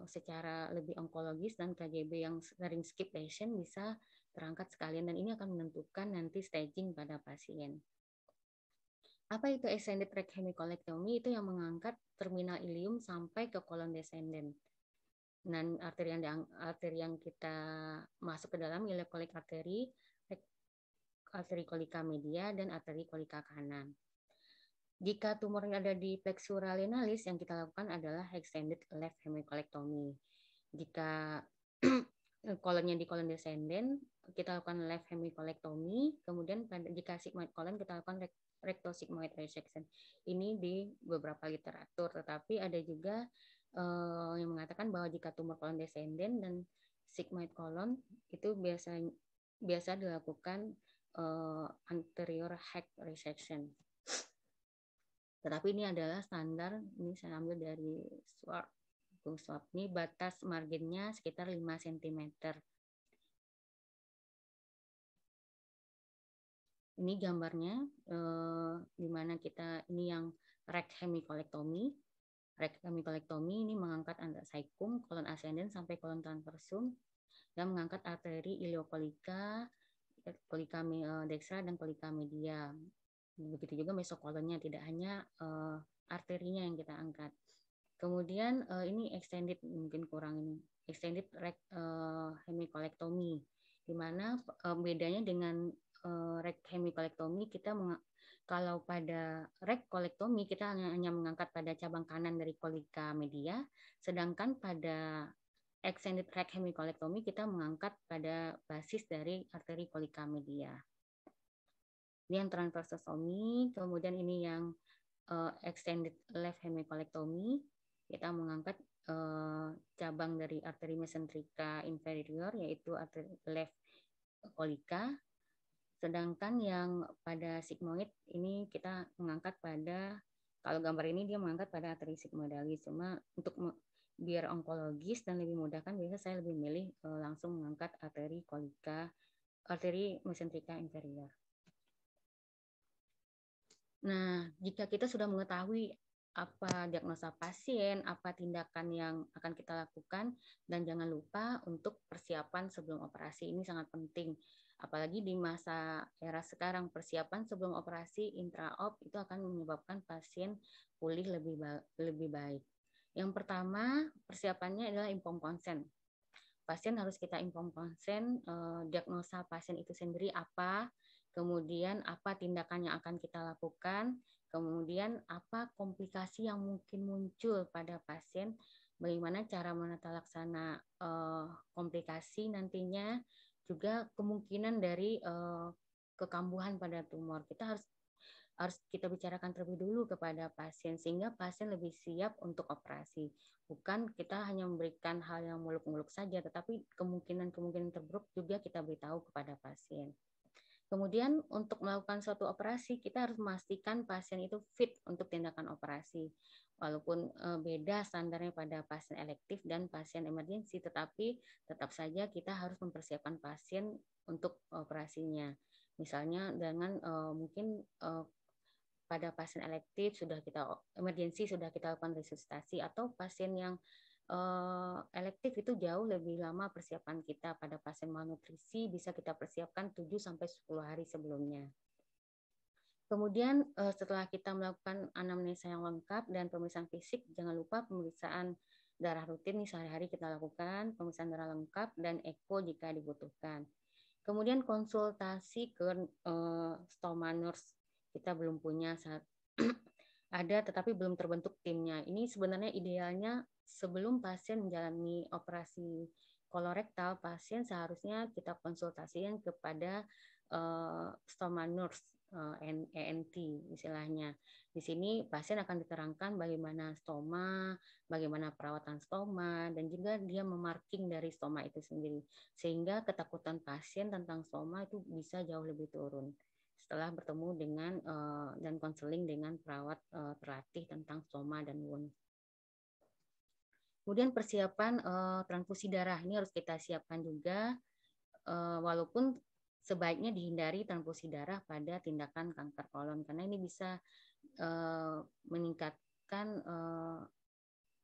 secara lebih onkologis, dan KGB yang sering skip patient bisa terangkat sekalian, dan ini akan menentukan nanti staging pada pasien. Apa itu extended right hemicolectomy? Itu yang mengangkat terminal ilium sampai ke kolon descendant. Dan arteri yang kita masuk ke dalam ileokolik arteri, arteri kolika media, dan arteri kolika kanan. Jika tumornya ada di plexura lenalis, yang kita lakukan adalah extended left hemicolectomy. Jika kolonnya di kolon descendant, kita lakukan left hemicolectomy. Kemudian jika sigmoid colon, kita lakukan rectosigmoid resection. Ini di beberapa literatur, tetapi ada juga yang mengatakan bahwa jika tumor kolon descendant dan sigmoid colon itu biasa dilakukan anterior hack resection. Tetapi ini adalah standar, ini saya ambil dari swab. Ini batas marginnya sekitar 5 cm. Ini gambarnya, di mana ini yang right hemicolectomy. Right hemicolectomy ini mengangkat antara saikum, kolon ascendant sampai kolon transversum, dan mengangkat arteri ileokolika, kolika dextra, dan kolika media. Begitu juga mesokolonnya, tidak hanya arterinya yang kita angkat. Kemudian ini extended, mungkin kurang ini, extended right hemicolectomy, di mana bedanya dengan right hemicolectomy, kalau pada right colectomy kita hanya mengangkat pada cabang kanan dari kolika media, sedangkan pada extended right hemicolectomy kita mengangkat pada basis dari arteri kolika media. Ini yang transversotomy. Kemudian ini yang extended left hemicolectomy. Kita mengangkat cabang dari arteri mesentrika inferior, yaitu arteri left kolika. Sedangkan yang pada sigmoid ini kita mengangkat pada, kalau gambar ini dia mengangkat pada arteri sigmoidalis. Cuma untuk biar onkologis dan lebih mudah kan, biasanya saya lebih milih langsung mengangkat arteri kolika, arteri mesentrika inferior. Nah, jika kita sudah mengetahui apa diagnosa pasien, apa tindakan yang akan kita lakukan, dan jangan lupa untuk persiapan sebelum operasi, ini sangat penting. Apalagi di masa era sekarang, persiapan sebelum operasi intra-op itu akan menyebabkan pasien pulih lebih baik. Yang pertama, persiapannya adalah informed consent. Pasien harus kita informed consent, diagnosa pasien itu sendiri apa, kemudian apa tindakan yang akan kita lakukan, kemudian apa komplikasi yang mungkin muncul pada pasien, bagaimana cara menata laksana komplikasi nantinya, juga kemungkinan dari kekambuhan pada tumor. Kita harus harus kita bicarakan terlebih dulu kepada pasien sehingga pasien lebih siap untuk operasi. Bukan kita hanya memberikan hal yang muluk-muluk saja, tetapi kemungkinan-kemungkinan terburuk juga kita beritahu kepada pasien. Kemudian untuk melakukan suatu operasi, kita harus memastikan pasien itu fit untuk tindakan operasi. Walaupun beda standarnya pada pasien elektif dan pasien emergensi, tetapi tetap saja kita harus mempersiapkan pasien untuk operasinya. Misalnya dengan mungkin pada pasien elektif sudah kita emergensi sudah kita lakukan resusitasi, atau pasien yang elektif itu jauh lebih lama persiapan kita. Pada pasien malnutrisi bisa kita persiapkan 7-10 hari sebelumnya. Kemudian setelah kita melakukan anamnesa yang lengkap dan pemeriksaan fisik, jangan lupa pemeriksaan darah rutin nih sehari-hari kita lakukan, pemeriksaan darah lengkap dan eko jika dibutuhkan. Kemudian konsultasi ke stoma nurse, kita belum punya saat ada tetapi belum terbentuk timnya. Ini sebenarnya idealnya sebelum pasien menjalani operasi kolorektal, pasien seharusnya kita konsultasikan kepada stoma nurse, ENT istilahnya. Di sini pasien akan diterangkan bagaimana stoma, bagaimana perawatan stoma, dan juga dia memarking dari stoma itu sendiri. Sehingga ketakutan pasien tentang stoma itu bisa jauh lebih turun setelah bertemu dengan dan konseling dengan perawat terlatih tentang stoma dan wound. Kemudian persiapan transfusi darah ini harus kita siapkan juga, walaupun sebaiknya dihindari transfusi darah pada tindakan kanker kolon karena ini bisa meningkatkan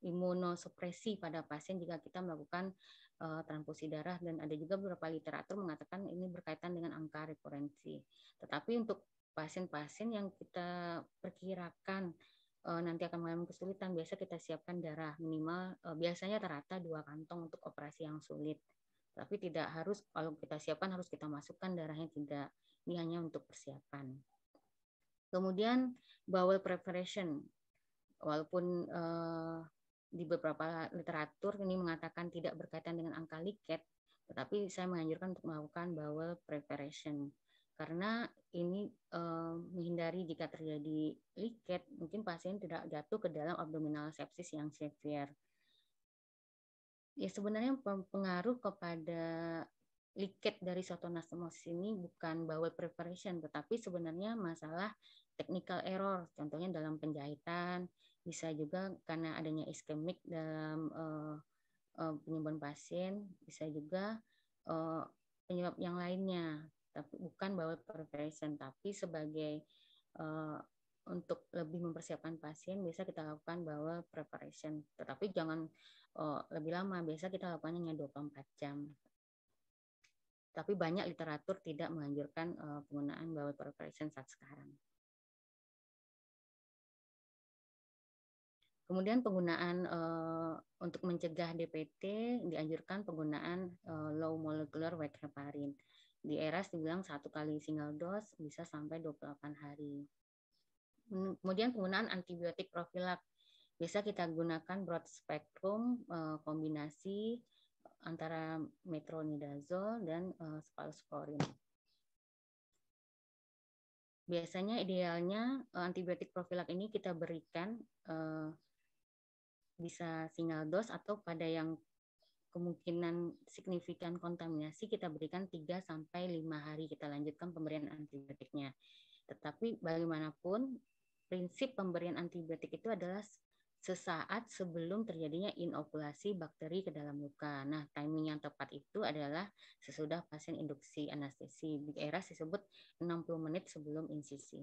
imunosupresi pada pasien jika kita melakukan transfusi darah, dan ada juga beberapa literatur mengatakan ini berkaitan dengan angka referensi. Tetapi untuk pasien-pasien yang kita perkirakan nanti akan mengalami kesulitan, biasa kita siapkan darah minimal biasanya rata-rata 2 kantong untuk operasi yang sulit. Tapi tidak harus kalau kita siapkan harus kita masukkan darahnya, tidak. Ini hanya untuk persiapan. Kemudian bowel preparation, walaupun di beberapa literatur ini mengatakan tidak berkaitan dengan angka liket, tetapi saya menganjurkan untuk melakukan bowel preparation karena ini menghindari jika terjadi liket, mungkin pasien tidak jatuh ke dalam abdominal sepsis yang severe. Ya sebenarnya pengaruh kepada liket dari suatu anastomosis ini bukan bowel preparation, tetapi sebenarnya masalah technical error, contohnya dalam penjahitan, bisa juga karena adanya iskemik dalam penyembuhan pasien, bisa juga penyebab yang lainnya, tapi bukan bowel preparation, tapi sebagai untuk lebih mempersiapkan pasien, biasa kita lakukan bowel preparation, tetapi jangan lebih lama, biasa kita lakukannya hanya 24 jam. Tapi banyak literatur tidak menganjurkan penggunaan bowel preparation saat sekarang. Kemudian penggunaan untuk mencegah DPT dianjurkan penggunaan low molecular weight heparin. Di ERAS dibilang 1 kali single dose bisa sampai 28 hari. Kemudian penggunaan antibiotik profilak. Biasa kita gunakan broad spectrum kombinasi antara metronidazole dan cephalosporin. Biasanya idealnya antibiotik profilak ini kita berikan bisa single dose atau pada yang kemungkinan signifikan kontaminasi kita berikan 3-5 hari kita lanjutkan pemberian antibiotiknya. Tetapi bagaimanapun prinsip pemberian antibiotik itu adalah sesaat sebelum terjadinya inokulasi bakteri ke dalam luka. Nah, timing yang tepat itu adalah sesudah pasien induksi anestesi. Di ERAS disebut 60 menit sebelum insisi.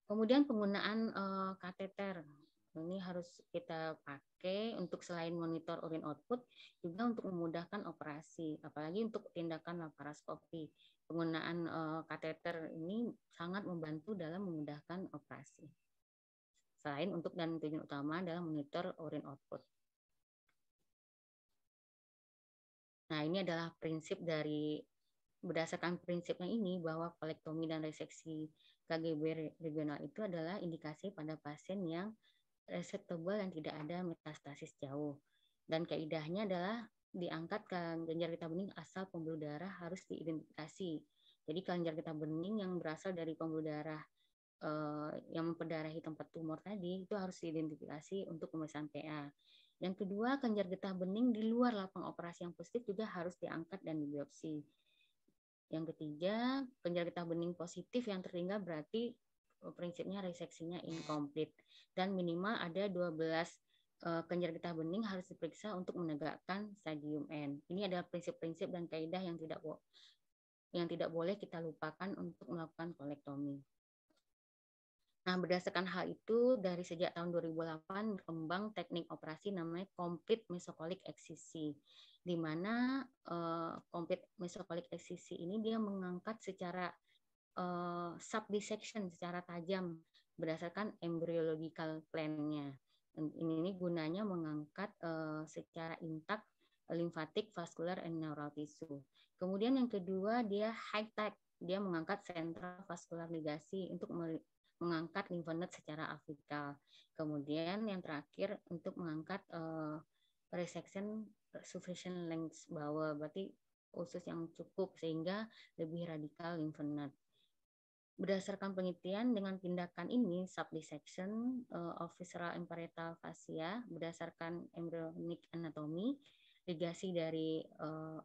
Kemudian penggunaan kateter. Ini harus kita pakai untuk selain monitor urin output, juga untuk memudahkan operasi, apalagi untuk tindakan laparoskopi. Penggunaan kateter ini sangat membantu dalam memudahkan operasi. Selain untuk dan tujuan utama adalah monitor urin output. Nah, ini adalah prinsip dari, berdasarkan prinsipnya ini bahwa kolektomi dan reseksi KGB regional itu adalah indikasi pada pasien yang resectable dan tidak ada metastasis jauh. Dan kaidahnya adalah diangkat ke genjar getah bening asal pembuluh darah harus diidentifikasi. Jadi kelenjar getah bening yang berasal dari pembuluh darah yang memperdarahi tempat tumor tadi itu harus diidentifikasi untuk pemeriksaan PA. Yang kedua, kelenjar getah bening di luar lapang operasi yang positif juga harus diangkat dan dibiopsi. Yang ketiga, kelenjar getah bening positif yang tertinggal berarti prinsipnya reseksinya incomplete dan minimal ada 12 kelenjar getah bening harus diperiksa untuk menegakkan stadium N. Ini adalah prinsip-prinsip dan kaidah yang tidak boleh kita lupakan untuk melakukan kolektomi. Nah, berdasarkan hal itu, dari sejak tahun 2008 berkembang teknik operasi namanya complete mesocolik excision, di mana complete mesocolik excision ini dia mengangkat secara subdissection secara tajam berdasarkan embryological plan-nya. Ini gunanya mengangkat secara intak limfatik, vascular, and neural tissue. Kemudian yang kedua dia high tech, dia mengangkat central vascular ligasi untuk mengangkat lymph node secara apikal. Kemudian yang terakhir untuk mengangkat resection sufficient length bowel, berarti usus yang cukup sehingga lebih radikal lymph node. Berdasarkan penelitian dengan tindakan ini, subdissection of visceral and parietal fascia berdasarkan embryonic anatomy, ligasi dari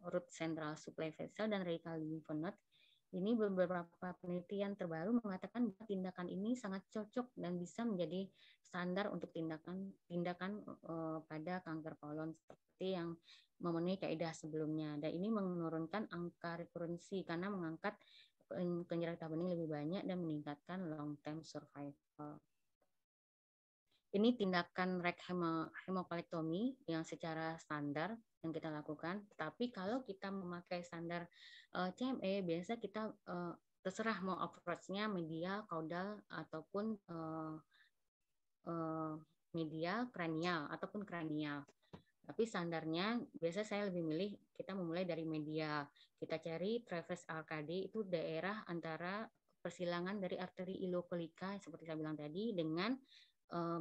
root central supply vessel dan radikal lymph node. Ini beberapa penelitian terbaru mengatakan bahwa tindakan ini sangat cocok dan bisa menjadi standar untuk tindakan pada kanker kolon seperti yang memenuhi kaidah sebelumnya. Dan ini menurunkan angka rekurensi karena mengangkat kelenjar getah bening lebih banyak dan meningkatkan long term survival. Ini tindakan hemopalektomi yang secara standar yang kita lakukan. Tapi kalau kita memakai standar CME, biasa kita terserah mau approach-nya medial, caudal, ataupun medial, kranial, ataupun kranial. Tapi standarnya biasa saya lebih milih kita memulai dari medial. Kita cari traves arcade, itu daerah antara persilangan dari arteri ileocolika seperti saya bilang tadi dengan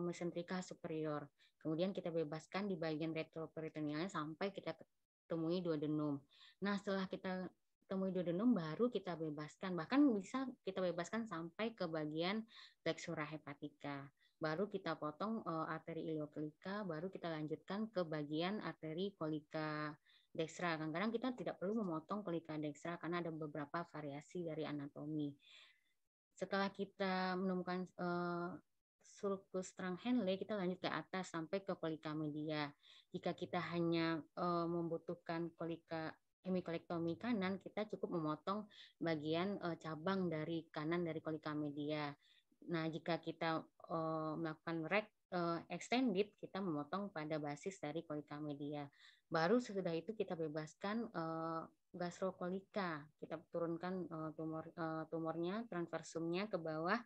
mesentrika superior. Kemudian kita bebaskan di bagian retroperitonealnya sampai kita temui duodenum. Nah, setelah kita temui duodenum baru kita bebaskan. Bahkan bisa kita bebaskan sampai ke bagian plexura hepatica. Baru kita potong arteri ileocolika, baru kita lanjutkan ke bagian arteri collica dextra. Kadang-kadang kita tidak perlu memotong collica dextra karena ada beberapa variasi dari anatomi. Setelah kita menemukan sulcus Strang-Henle, kita lanjut ke atas sampai ke collica media. Jika kita hanya membutuhkan hemikolektomi kanan, kita cukup memotong bagian cabang dari kanan dari collica media. Nah, jika kita melakukan extended, kita memotong pada basis dari collica media. Baru sesudah itu kita bebaskan gastrokolika. Kita turunkan tumornya, transversumnya ke bawah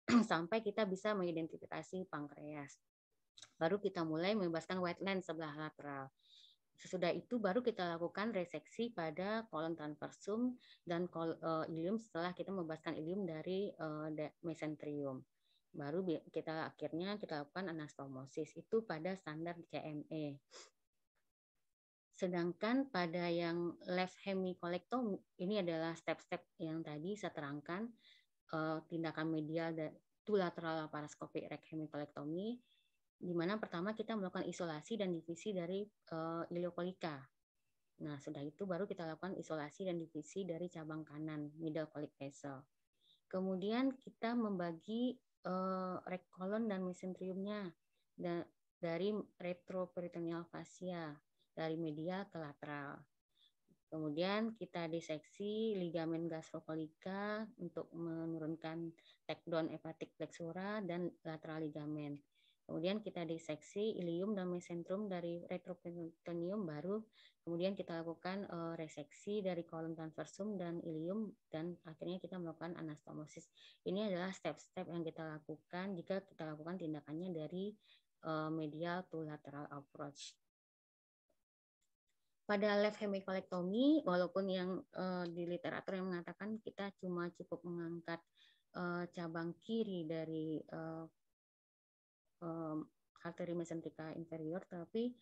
sampai kita bisa mengidentifikasi pankreas. Baru kita mulai membebaskan white lens sebelah lateral. Sesudah itu baru kita lakukan reseksi pada kolon transversum dan ilium setelah kita membebaskan ilium dari mesenterium. Baru akhirnya kita lakukan anastomosis. Itu pada standar CME. Sedangkan pada yang left hemicolektomi, ini adalah step-step yang tadi saya terangkan, tindakan medial to lateral laparoscopic rectal hemicolektomi, di mana pertama kita melakukan isolasi dan divisi dari ileocolika. Nah, sudah itu baru kita lakukan isolasi dan divisi dari cabang kanan, middle colic vessel. Kemudian kita membagi rek kolon dan mesenteriumnya dari retroperitoneal fascia, dari medial ke lateral. Kemudian kita diseksi ligamen gastrokolika untuk menurunkan takedown hepatic plexura dan lateral ligamen. Kemudian kita diseksi ilium dan mesentrum dari retroperitoneum baru. Kemudian kita lakukan reseksi dari kolon transversum dan ilium dan akhirnya kita melakukan anastomosis. Ini adalah step-step yang kita lakukan jika kita lakukan tindakannya dari medial to lateral approach. Pada left hemicolektomi, walaupun yang di literatur yang mengatakan kita cuma cukup mengangkat cabang kiri dari arteri mesentrika inferior, tapi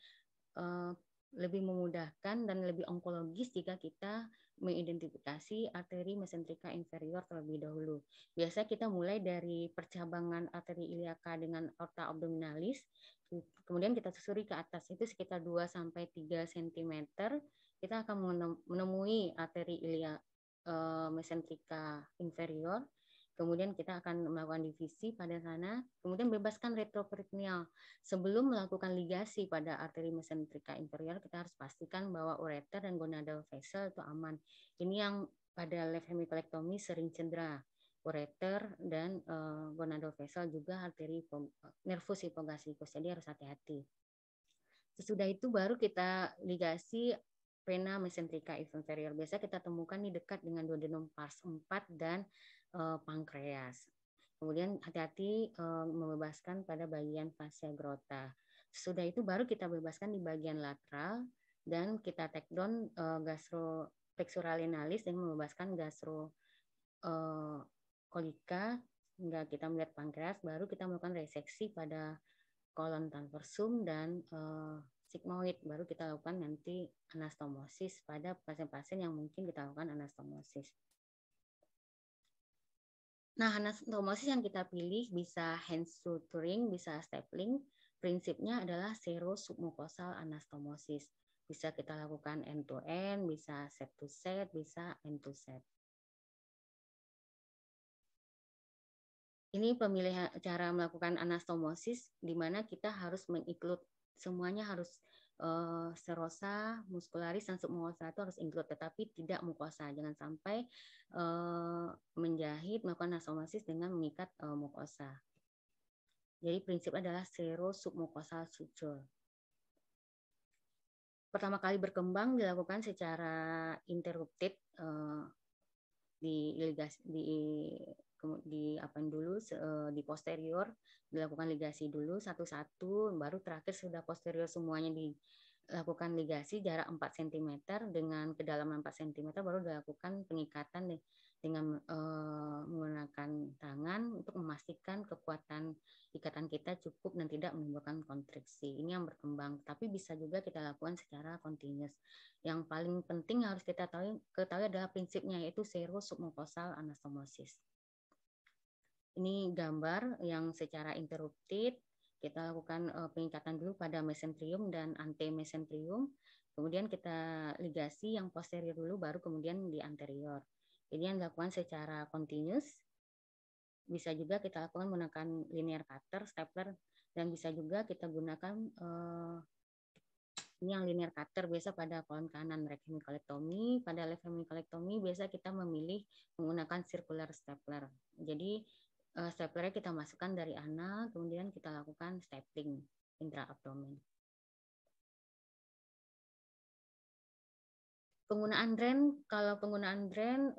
lebih memudahkan dan lebih onkologis jika kita mengidentifikasi arteri mesentrika inferior terlebih dahulu. Biasa kita mulai dari percabangan arteri iliaka dengan aorta abdominalis, kemudian kita susuri ke atas, itu sekitar 2-3 cm. Kita akan menemui arteri mesentrika inferior. Kemudian kita akan melakukan divisi pada sana, kemudian bebaskan retroperitoneal. Sebelum melakukan ligasi pada arteri mesentrika inferior, kita harus pastikan bahwa ureter dan gonadal vessel itu aman. Ini yang pada left hemicolectomy sering cedera. Ureter dan gonadal vessel juga arteri nervus hypogasthricus, jadi harus hati-hati. Sesudah itu baru kita ligasi vena mesentrika inferior. Biasa kita temukan di dekat dengan duodenum pars 4 dan pankreas. Kemudian hati-hati membebaskan pada bagian fascia aorta. Sesudah itu baru kita bebaskan di bagian lateral dan kita take down gastroplexuralinalis dan membebaskan gastrokolika hingga kita melihat pankreas. Baru kita melakukan reseksi pada kolon transversum dan sigmoid. Baru kita lakukan nanti anastomosis pada pasien-pasien yang mungkin kita lakukan anastomosis. Nah, anastomosis yang kita pilih bisa hand suturing, bisa stapling. Prinsipnya adalah serosubmukosal anastomosis. Bisa kita lakukan end to end, bisa set to set, bisa end to set. Ini pemilihan cara melakukan anastomosis di mana kita harus menginclude semuanya, harus serosa, muskularis, dan submukosa itu harus include, tetapi tidak mukosa. Jangan sampai menjahit, melakukan anastomosis dengan mengikat mukosa. Jadi prinsip adalah serosubmukosal suture. Pertama kali berkembang dilakukan secara interrupted di posterior, dilakukan ligasi dulu satu-satu, baru terakhir sudah posterior semuanya dilakukan ligasi jarak 4 cm dengan kedalaman 4 cm, baru dilakukan pengikatan dengan menggunakan tangan untuk memastikan kekuatan ikatan kita cukup dan tidak menimbulkan kontriksi. Ini yang berkembang, tapi bisa juga kita lakukan secara continuous. Yang paling penting harus kita ketahui adalah prinsipnya, yaitu serosubmukosal anastomosis. Ini gambar yang secara interrupted, kita lakukan pengikatan dulu pada mesentrium dan antemesentrium, kemudian kita ligasi yang posterior dulu, baru kemudian di anterior. Ini yang dilakukan secara continuous. Bisa juga kita lakukan menggunakan linear cutter, stapler, dan bisa juga kita gunakan ini yang linear cutter biasa pada kolon kanan right hemicolectomy. Pada left hemicolectomy biasa kita memilih menggunakan circular stapler. Jadi staplernya kita masukkan dari anal, kemudian kita lakukan stapling intraabdomen. Penggunaan drain, kalau penggunaan drain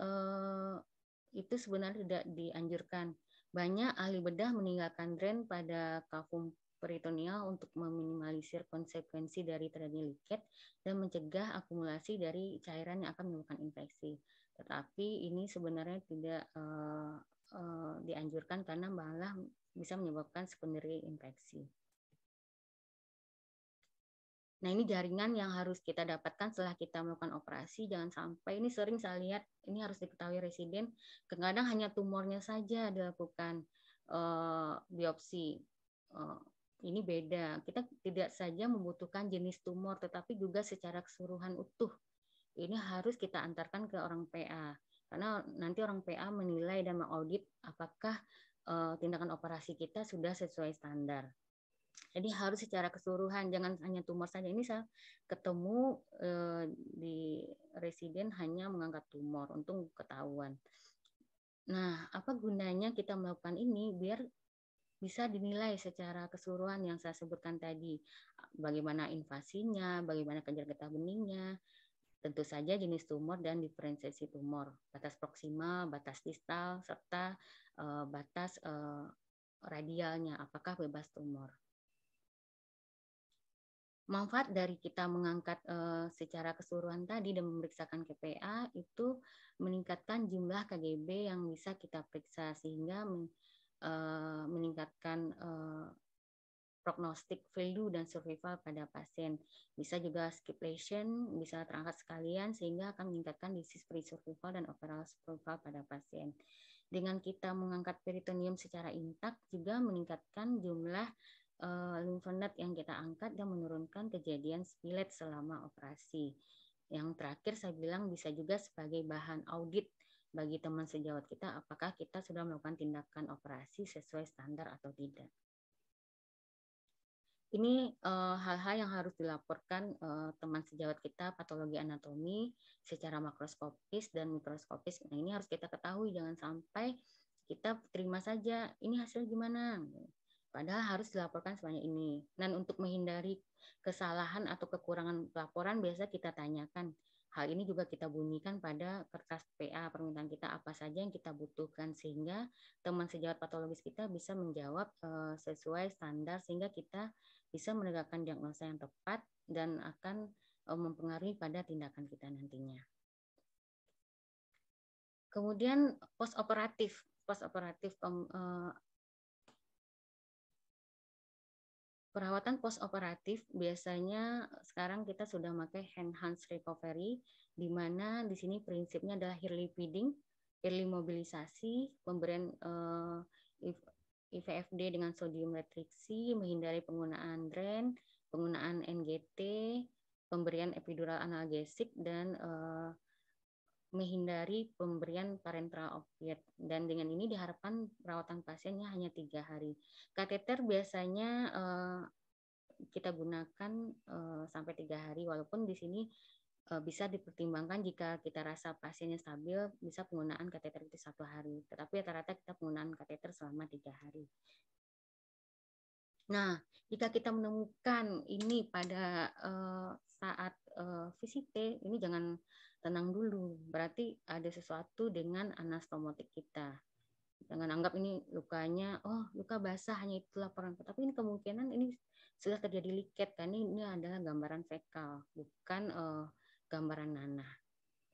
itu sebenarnya tidak dianjurkan. Banyak ahli bedah meninggalkan drain pada kavum peritoneal untuk meminimalisir konsekuensi dari terjadinya leakage dan mencegah akumulasi dari cairan yang akan menimbulkan infeksi. Tetapi ini sebenarnya tidak dianjurkan karena malah bisa menyebabkan secondary infeksi. Nah, ini jaringan yang harus kita dapatkan setelah kita melakukan operasi. Jangan sampai, ini sering saya lihat, ini harus diketahui residen, kadang hanya tumornya saja dilakukan biopsi. Ini beda. Kita tidak saja membutuhkan jenis tumor, tetapi juga secara keseluruhan utuh. Ini harus kita antarkan ke orang PA. Karena nanti orang PA menilai dan mengaudit apakah tindakan operasi kita sudah sesuai standar. Jadi harus secara keseluruhan, jangan hanya tumor saja. Ini saya ketemu di residen hanya mengangkat tumor, untung ketahuan. Nah, apa gunanya kita melakukan ini? Biar bisa dinilai secara keseluruhan yang saya sebutkan tadi. Bagaimana invasinya, bagaimana kejar getah benihnya, tentu saja jenis tumor dan diferensiasi tumor, batas proksimal, batas distal, serta batas radialnya, apakah bebas tumor. Manfaat dari kita mengangkat secara keseluruhan tadi dan memeriksakan KPA itu meningkatkan jumlah KGB yang bisa kita periksa, sehingga meningkatkan prognostik value dan survival pada pasien. Bisa juga skip lesion, bisa terangkat sekalian sehingga akan meningkatkan disease free survival dan overall survival pada pasien. Dengan kita mengangkat peritoneum secara intak juga meningkatkan jumlah lymph node yang kita angkat dan menurunkan kejadian spillet selama operasi. Yang terakhir saya bilang bisa juga sebagai bahan audit bagi teman sejawat kita apakah kita sudah melakukan tindakan operasi sesuai standar atau tidak. Ini hal-hal yang harus dilaporkan teman sejawat kita patologi anatomi secara makroskopis dan mikroskopis. Nah, ini harus kita ketahui, jangan sampai kita terima saja ini hasil gimana. Padahal harus dilaporkan semuanya ini. Dan untuk menghindari kesalahan atau kekurangan pelaporan biasa kita tanyakan. Hal ini juga kita bunyikan pada kertas PA permintaan kita apa saja yang kita butuhkan sehingga teman sejawat patologis kita bisa menjawab sesuai standar sehingga kita bisa menegakkan diagnosa yang tepat dan akan mempengaruhi pada tindakan kita nantinya. Kemudian postoperatif perawatan postoperatif biasanya sekarang kita sudah pakai enhanced recovery, di mana di sini prinsipnya adalah early feeding, early mobilisasi, pemberian IVFD dengan sodium retriksi, menghindari penggunaan DREN, penggunaan NGT, pemberian epidural analgesik, dan menghindari pemberian parenteral opiat. Dan dengan ini diharapkan perawatan pasiennya hanya 3 hari. Kateter biasanya kita gunakan sampai 3 hari, walaupun di sini bisa dipertimbangkan jika kita rasa pasiennya stabil, bisa penggunaan kateter itu 1 hari. Tetapi rata-rata kita penggunaan kateter selama 3 hari. Nah, jika kita menemukan ini pada saat VCT, ini jangan tenang dulu. Berarti ada sesuatu dengan anastomotik kita. Jangan anggap ini lukanya, oh luka basah hanya itu laporan. Tapi ini kemungkinan ini sudah terjadi liket, karena ini adalah gambaran fekal, bukan gambaran nanah.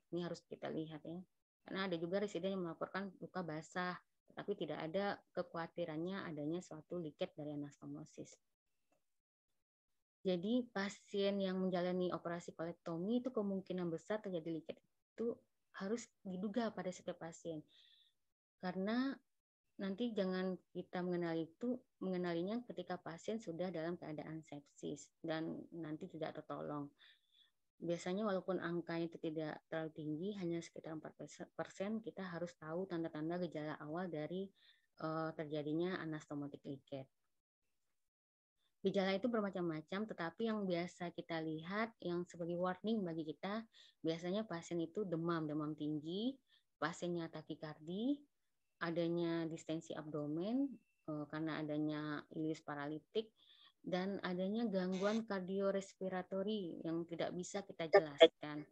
Ini harus kita lihat ya. Karena ada juga residen yang melaporkan luka basah, tapi tidak ada kekhawatirannya adanya suatu liket dari anastomosis. Jadi pasien yang menjalani operasi kolektomi itu kemungkinan besar terjadi liket itu harus diduga pada setiap pasien. Karena nanti jangan kita mengenalinya ketika pasien sudah dalam keadaan sepsis dan nanti tidak tertolong. Biasanya walaupun angkanya itu tidak terlalu tinggi, hanya sekitar 4%, kita harus tahu tanda-tanda gejala awal dari terjadinya anastomotic liket. Gejala itu bermacam-macam, tetapi yang biasa kita lihat, yang sebagai warning bagi kita, biasanya pasien itu demam tinggi, pasiennya takikardi, adanya distensi abdomen karena adanya ileus paralitik, dan adanya gangguan kardiorespiratori yang tidak bisa kita jelaskan.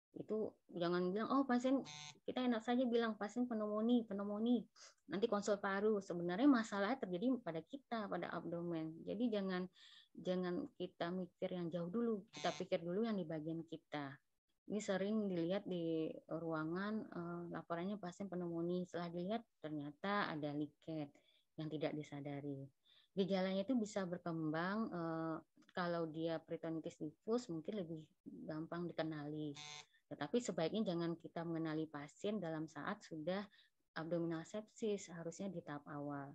Itu jangan bilang, oh pasien, kita enak saja bilang pasien pneumonia, nanti konsul paru. Sebenarnya masalahnya terjadi pada kita, pada abdomen. Jadi jangan kita mikir yang jauh dulu, kita pikir dulu yang di bagian kita. Ini sering dilihat di ruangan, laporannya pasien pneumonia. Setelah dilihat ternyata ada liket yang tidak disadari. Gejalanya itu bisa berkembang, kalau dia peritonitis difus mungkin lebih gampang dikenali. Tetapi sebaiknya jangan kita mengenali pasien dalam saat sudah abdominal sepsis, harusnya di tahap awal.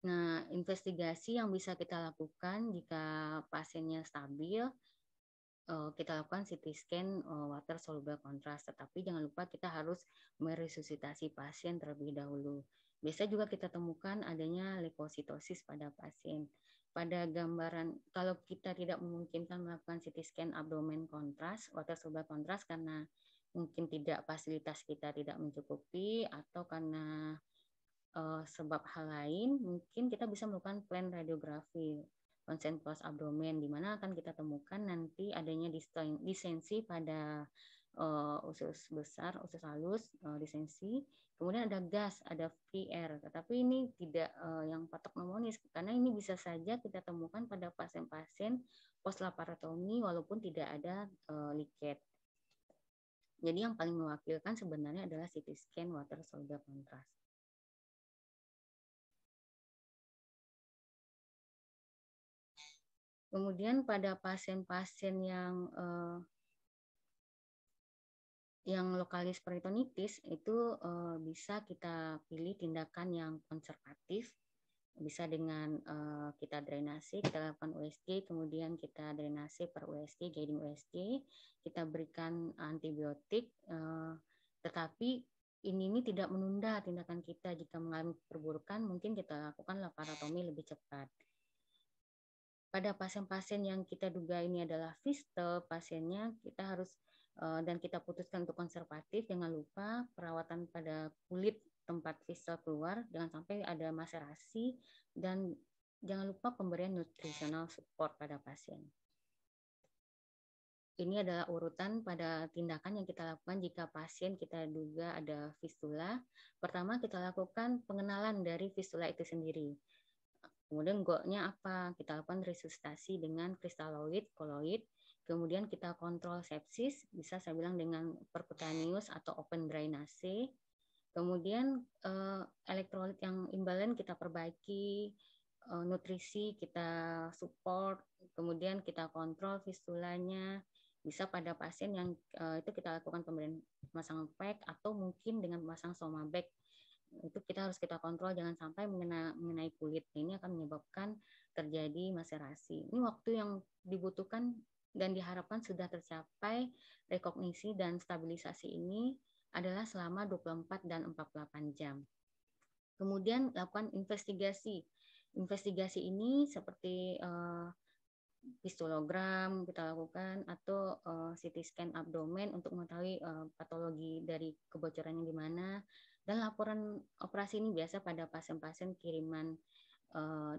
Nah, investigasi yang bisa kita lakukan jika pasiennya stabil, kita lakukan CT scan water soluble contrast, tetapi jangan lupa kita harus meresusitasi pasien terlebih dahulu. Biasa juga kita temukan adanya leukositosis pada pasien. Pada gambaran, kalau kita tidak memungkinkan melakukan CT scan abdomen kontras, water soluble kontras karena mungkin tidak fasilitas kita tidak mencukupi atau karena sebab hal lain, mungkin kita bisa melakukan plan radiografi konsen post abdomen, di mana akan kita temukan nanti adanya distensi pada usus besar, usus halus, distensi. Kemudian ada gas, ada free air. Tetapi ini tidak yang patok pneumonis, karena ini bisa saja kita temukan pada pasien-pasien post laparotomi walaupun tidak ada liket. Jadi yang paling mewakilkan sebenarnya adalah CT scan water soluble contrast. Kemudian pada pasien-pasien yang lokalis peritonitis itu bisa kita pilih tindakan yang konservatif, bisa dengan kita drenase, kita lakukan USG, kemudian kita drenase per USG, guiding USG, kita berikan antibiotik, tetapi ini tidak menunda tindakan kita. Jika mengalami perburukan, mungkin kita lakukan laparotomi lebih cepat. Pada pasien-pasien yang kita duga ini adalah fistel, pasiennya kita harus dan kita putuskan untuk konservatif, jangan lupa perawatan pada kulit tempat fistel keluar, jangan sampai ada maserasi, dan jangan lupa pemberian nutritional support pada pasien. Ini adalah urutan pada tindakan yang kita lakukan jika pasien kita duga ada fistula. Pertama kita lakukan pengenalan dari fistula itu sendiri. Kemudian GO-nya apa? Kita lakukan resusitasi dengan kristaloid, koloid. Kemudian kita kontrol sepsis, bisa saya bilang dengan percutaneous atau open drainase. Kemudian elektrolit yang imbalen kita perbaiki, nutrisi kita support, kemudian kita kontrol fistulanya. Bisa pada pasien yang itu kita lakukan pemberian memasang pack atau mungkin dengan memasang Somabag. Itu kita kontrol jangan sampai mengenai kulit. Ini akan menyebabkan terjadi maserasi. Ini waktu yang dibutuhkan dan diharapkan sudah tercapai rekognisi dan stabilisasi ini adalah selama 24 dan 48 jam. Kemudian lakukan investigasi. Investigasi ini seperti histogram kita lakukan atau CT scan abdomen untuk mengetahui patologi dari kebocorannya di mana. Dan laporan operasi ini biasa pada pasien-pasien kiriman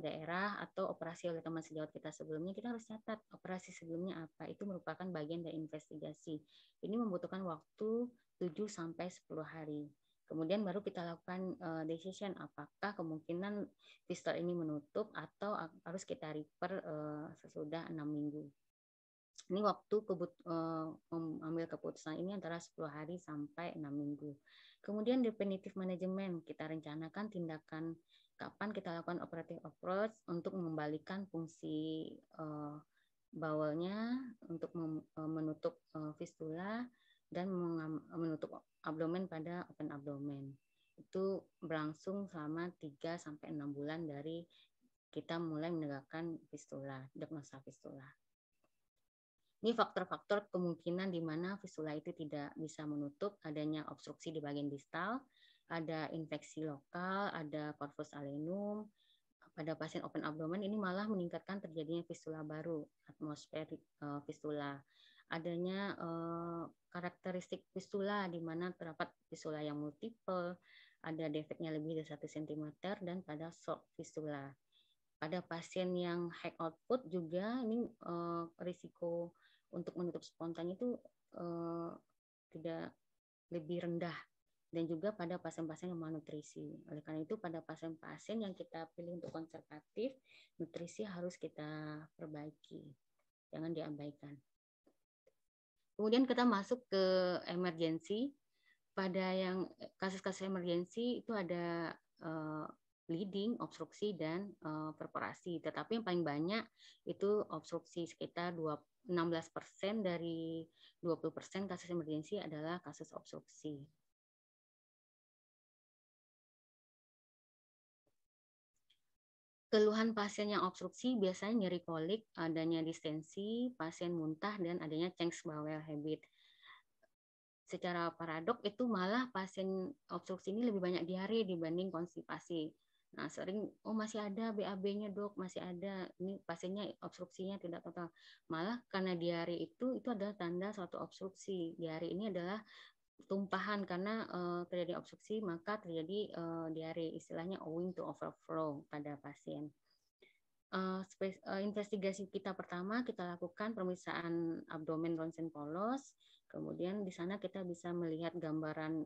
daerah atau operasi oleh teman sejawat kita sebelumnya, kita harus catat operasi sebelumnya apa. Itu merupakan bagian dari investigasi. Ini membutuhkan waktu 7-10 hari. Kemudian baru kita lakukan decision apakah kemungkinan fistel ini menutup atau harus kita refer sesudah 6 minggu. Ini waktu mengambil keputusan ini antara 10 hari sampai 6 minggu. Kemudian definitive management, kita rencanakan tindakan kapan kita lakukan operative approach untuk mengembalikan fungsi bowelnya untuk menutup fistula dan menutup abdomen pada open abdomen. Itu berlangsung selama 3-6 bulan dari kita mulai menegakkan fistula, diagnosa fistula. Ini faktor-faktor kemungkinan di mana fistula itu tidak bisa menutup, adanya obstruksi di bagian distal, ada infeksi lokal, ada corpus alenum. Pada pasien open abdomen ini malah meningkatkan terjadinya fistula baru, atmosferik fistula. Adanya karakteristik fistula di mana terdapat fistula yang multiple, ada defeknya lebih dari 1 cm, dan pada short fistula. Pada pasien yang high output juga ini risiko untuk menutup spontan itu tidak lebih rendah, dan juga pada pasien-pasien yang malnutrisi. Oleh karena itu pada pasien-pasien yang kita pilih untuk konservatif, nutrisi harus kita perbaiki, jangan diabaikan. Kemudian kita masuk ke emergensi. Pada yang kasus-kasus emergensi itu ada bleeding, obstruksi, dan perforasi. Tetapi yang paling banyak itu obstruksi, sekitar 16% dari 20% kasus emergensi adalah kasus obstruksi. Keluhan pasien yang obstruksi biasanya nyeri kolik, adanya distensi, pasien muntah, dan adanya Chang's bowel habit. Secara paradok itu malah pasien obstruksi ini lebih banyak diare dibanding konstipasi. Nah, sering masih ada BAB-nya dok, masih ada, ini pasiennya obstruksinya tidak total. Malah karena diare itu adalah tanda suatu obstruksi. Diare ini adalah tumpahan karena terjadi obstruksi maka terjadi diare, istilahnya owing to overflow pada pasien. Investigasi kita pertama kita lakukan pemeriksaan abdomen ronsen polos. Kemudian di sana kita bisa melihat gambaran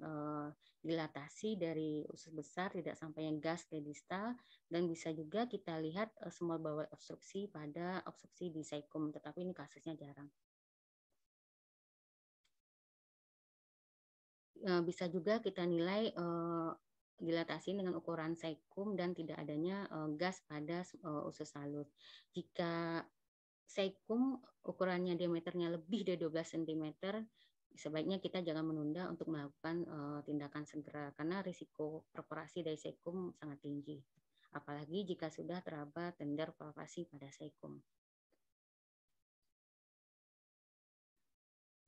dilatasi dari usus besar tidak sampai yang gas ke distal, dan bisa juga kita lihat small bowel obstruksi pada obstruksi di cecum, tetapi ini kasusnya jarang. Bisa juga kita nilai dilatasi dengan ukuran seikum dan tidak adanya gas pada usus salut. Jika seikum ukurannya diameternya lebih dari 12 cm, sebaiknya kita jangan menunda untuk melakukan tindakan segera karena risiko perforasi dari seikum sangat tinggi. Apalagi jika sudah teraba tender perforasi pada seikum.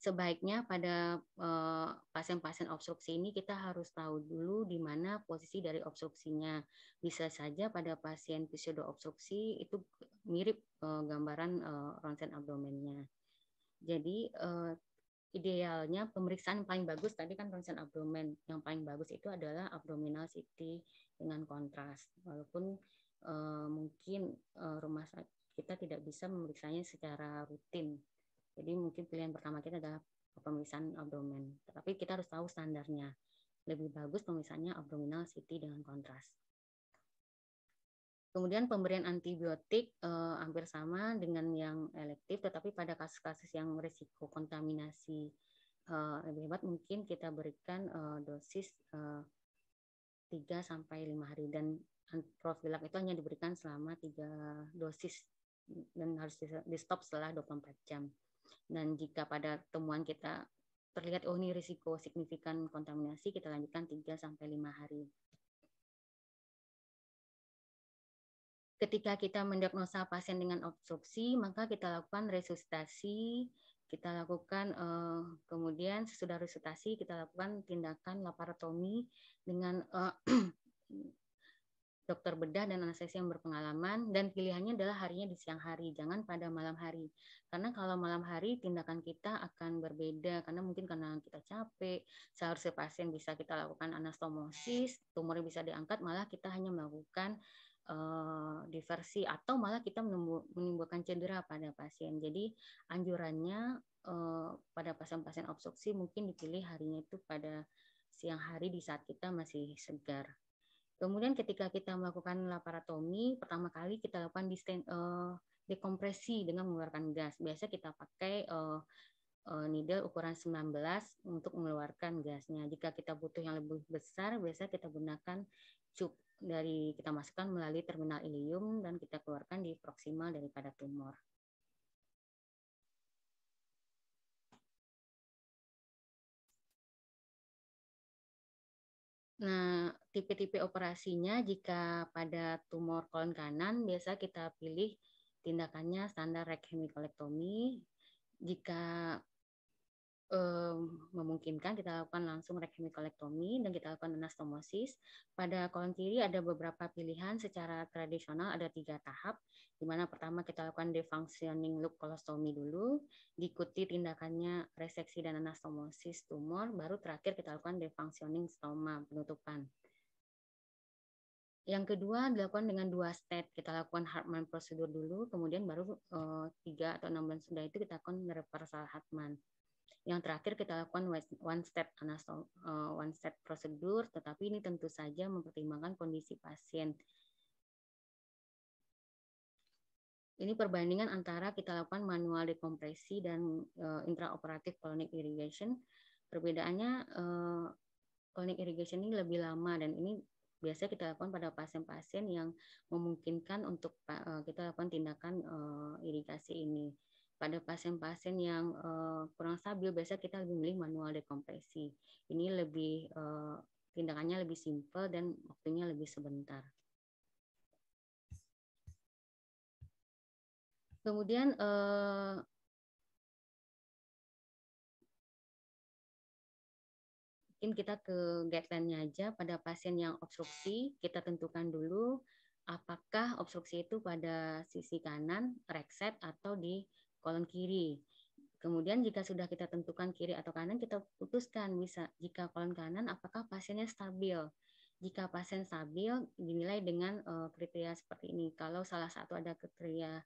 Sebaiknya pada pasien-pasien obstruksi ini kita harus tahu dulu di mana posisi dari obstruksinya. Bisa saja pada pasien pseudoobstruksi itu mirip gambaran ronsen abdomennya. Jadi idealnya pemeriksaan yang paling bagus tadi kan ronsen abdomen. Yang paling bagus itu adalah abdominal CT dengan kontras. Walaupun mungkin rumah sakit kita tidak bisa memeriksanya secara rutin. Jadi mungkin pilihan pertama kita adalah pemeriksaan abdomen. Tetapi kita harus tahu standarnya. Lebih bagus pemeriksaannya abdominal CT dengan kontras. Kemudian pemberian antibiotik hampir sama dengan yang elektif, tetapi pada kasus-kasus yang risiko kontaminasi lebih hebat mungkin kita berikan dosis 3-5 hari dan profilak itu hanya diberikan selama 3 dosis dan harus di stop setelah 24 jam. Dan jika pada temuan kita terlihat ini risiko signifikan kontaminasi, kita lanjutkan 3-5 hari. Ketika kita mendiagnosa pasien dengan obstruksi, maka kita lakukan resusitasi, kita lakukan kemudian sesudah resusitasi kita lakukan tindakan laparotomi dengan dokter bedah dan anestesi yang berpengalaman, dan pilihannya adalah harinya di siang hari, jangan pada malam hari. Karena kalau malam hari tindakan kita akan berbeda, karena mungkin karena kita capek, seharusnya pasien bisa kita lakukan anastomosis, tumornya bisa diangkat, malah kita hanya melakukan diversi atau malah kita menimbulkan cedera pada pasien. Jadi anjurannya pada pasien-pasien obstruksi mungkin dipilih harinya itu pada siang hari di saat kita masih segar. Kemudian ketika kita melakukan laparotomi, pertama kali kita lakukan dekompresi dengan mengeluarkan gas. Biasa kita pakai needle ukuran 19 untuk mengeluarkan gasnya. Jika kita butuh yang lebih besar, biasa kita gunakan cup dari kita masukkan melalui terminal ilium dan kita keluarkan di proksimal daripada tumor. Nah, tipe-tipe operasinya jika pada tumor kolon kanan biasa kita pilih tindakannya standar rekhemikolektomi. Jika memungkinkan kita lakukan langsung rekhemikolektomi dan kita lakukan anastomosis. Pada kolon kiri ada beberapa pilihan secara tradisional, ada 3 tahap, di mana pertama kita lakukan defunctioning loop colostomy dulu, diikuti tindakannya reseksi dan anastomosis tumor, baru terakhir kita lakukan defunctioning stoma, penutupan. Yang kedua dilakukan dengan 2 step, kita lakukan Hartmann prosedur dulu, kemudian baru 3 atau 6 bulan sudah itu kita lakukan reversal Hartmann. Yang terakhir kita lakukan one step prosedur, tetapi ini tentu saja mempertimbangkan kondisi pasien. Ini perbandingan antara kita lakukan manual dekompresi dan intraoperatif colonic irrigation. Perbedaannya colonic irrigation ini lebih lama dan ini biasa kita lakukan pada pasien-pasien yang memungkinkan untuk kita lakukan tindakan irigasi ini. Pada pasien-pasien yang kurang stabil, biasa kita lebih memilih manual dekompresi. Ini lebih tindakannya lebih simpel dan waktunya lebih sebentar. Kemudian mungkin kita ke guideline-nya aja. Pada pasien yang obstruksi, kita tentukan dulu apakah obstruksi itu pada sisi kanan, rekset, atau di kolon kiri. Kemudian jika sudah kita tentukan kiri atau kanan, kita putuskan bisa jika kolon kanan apakah pasiennya stabil. Jika pasien stabil dinilai dengan kriteria seperti ini. Kalau salah satu ada kriteria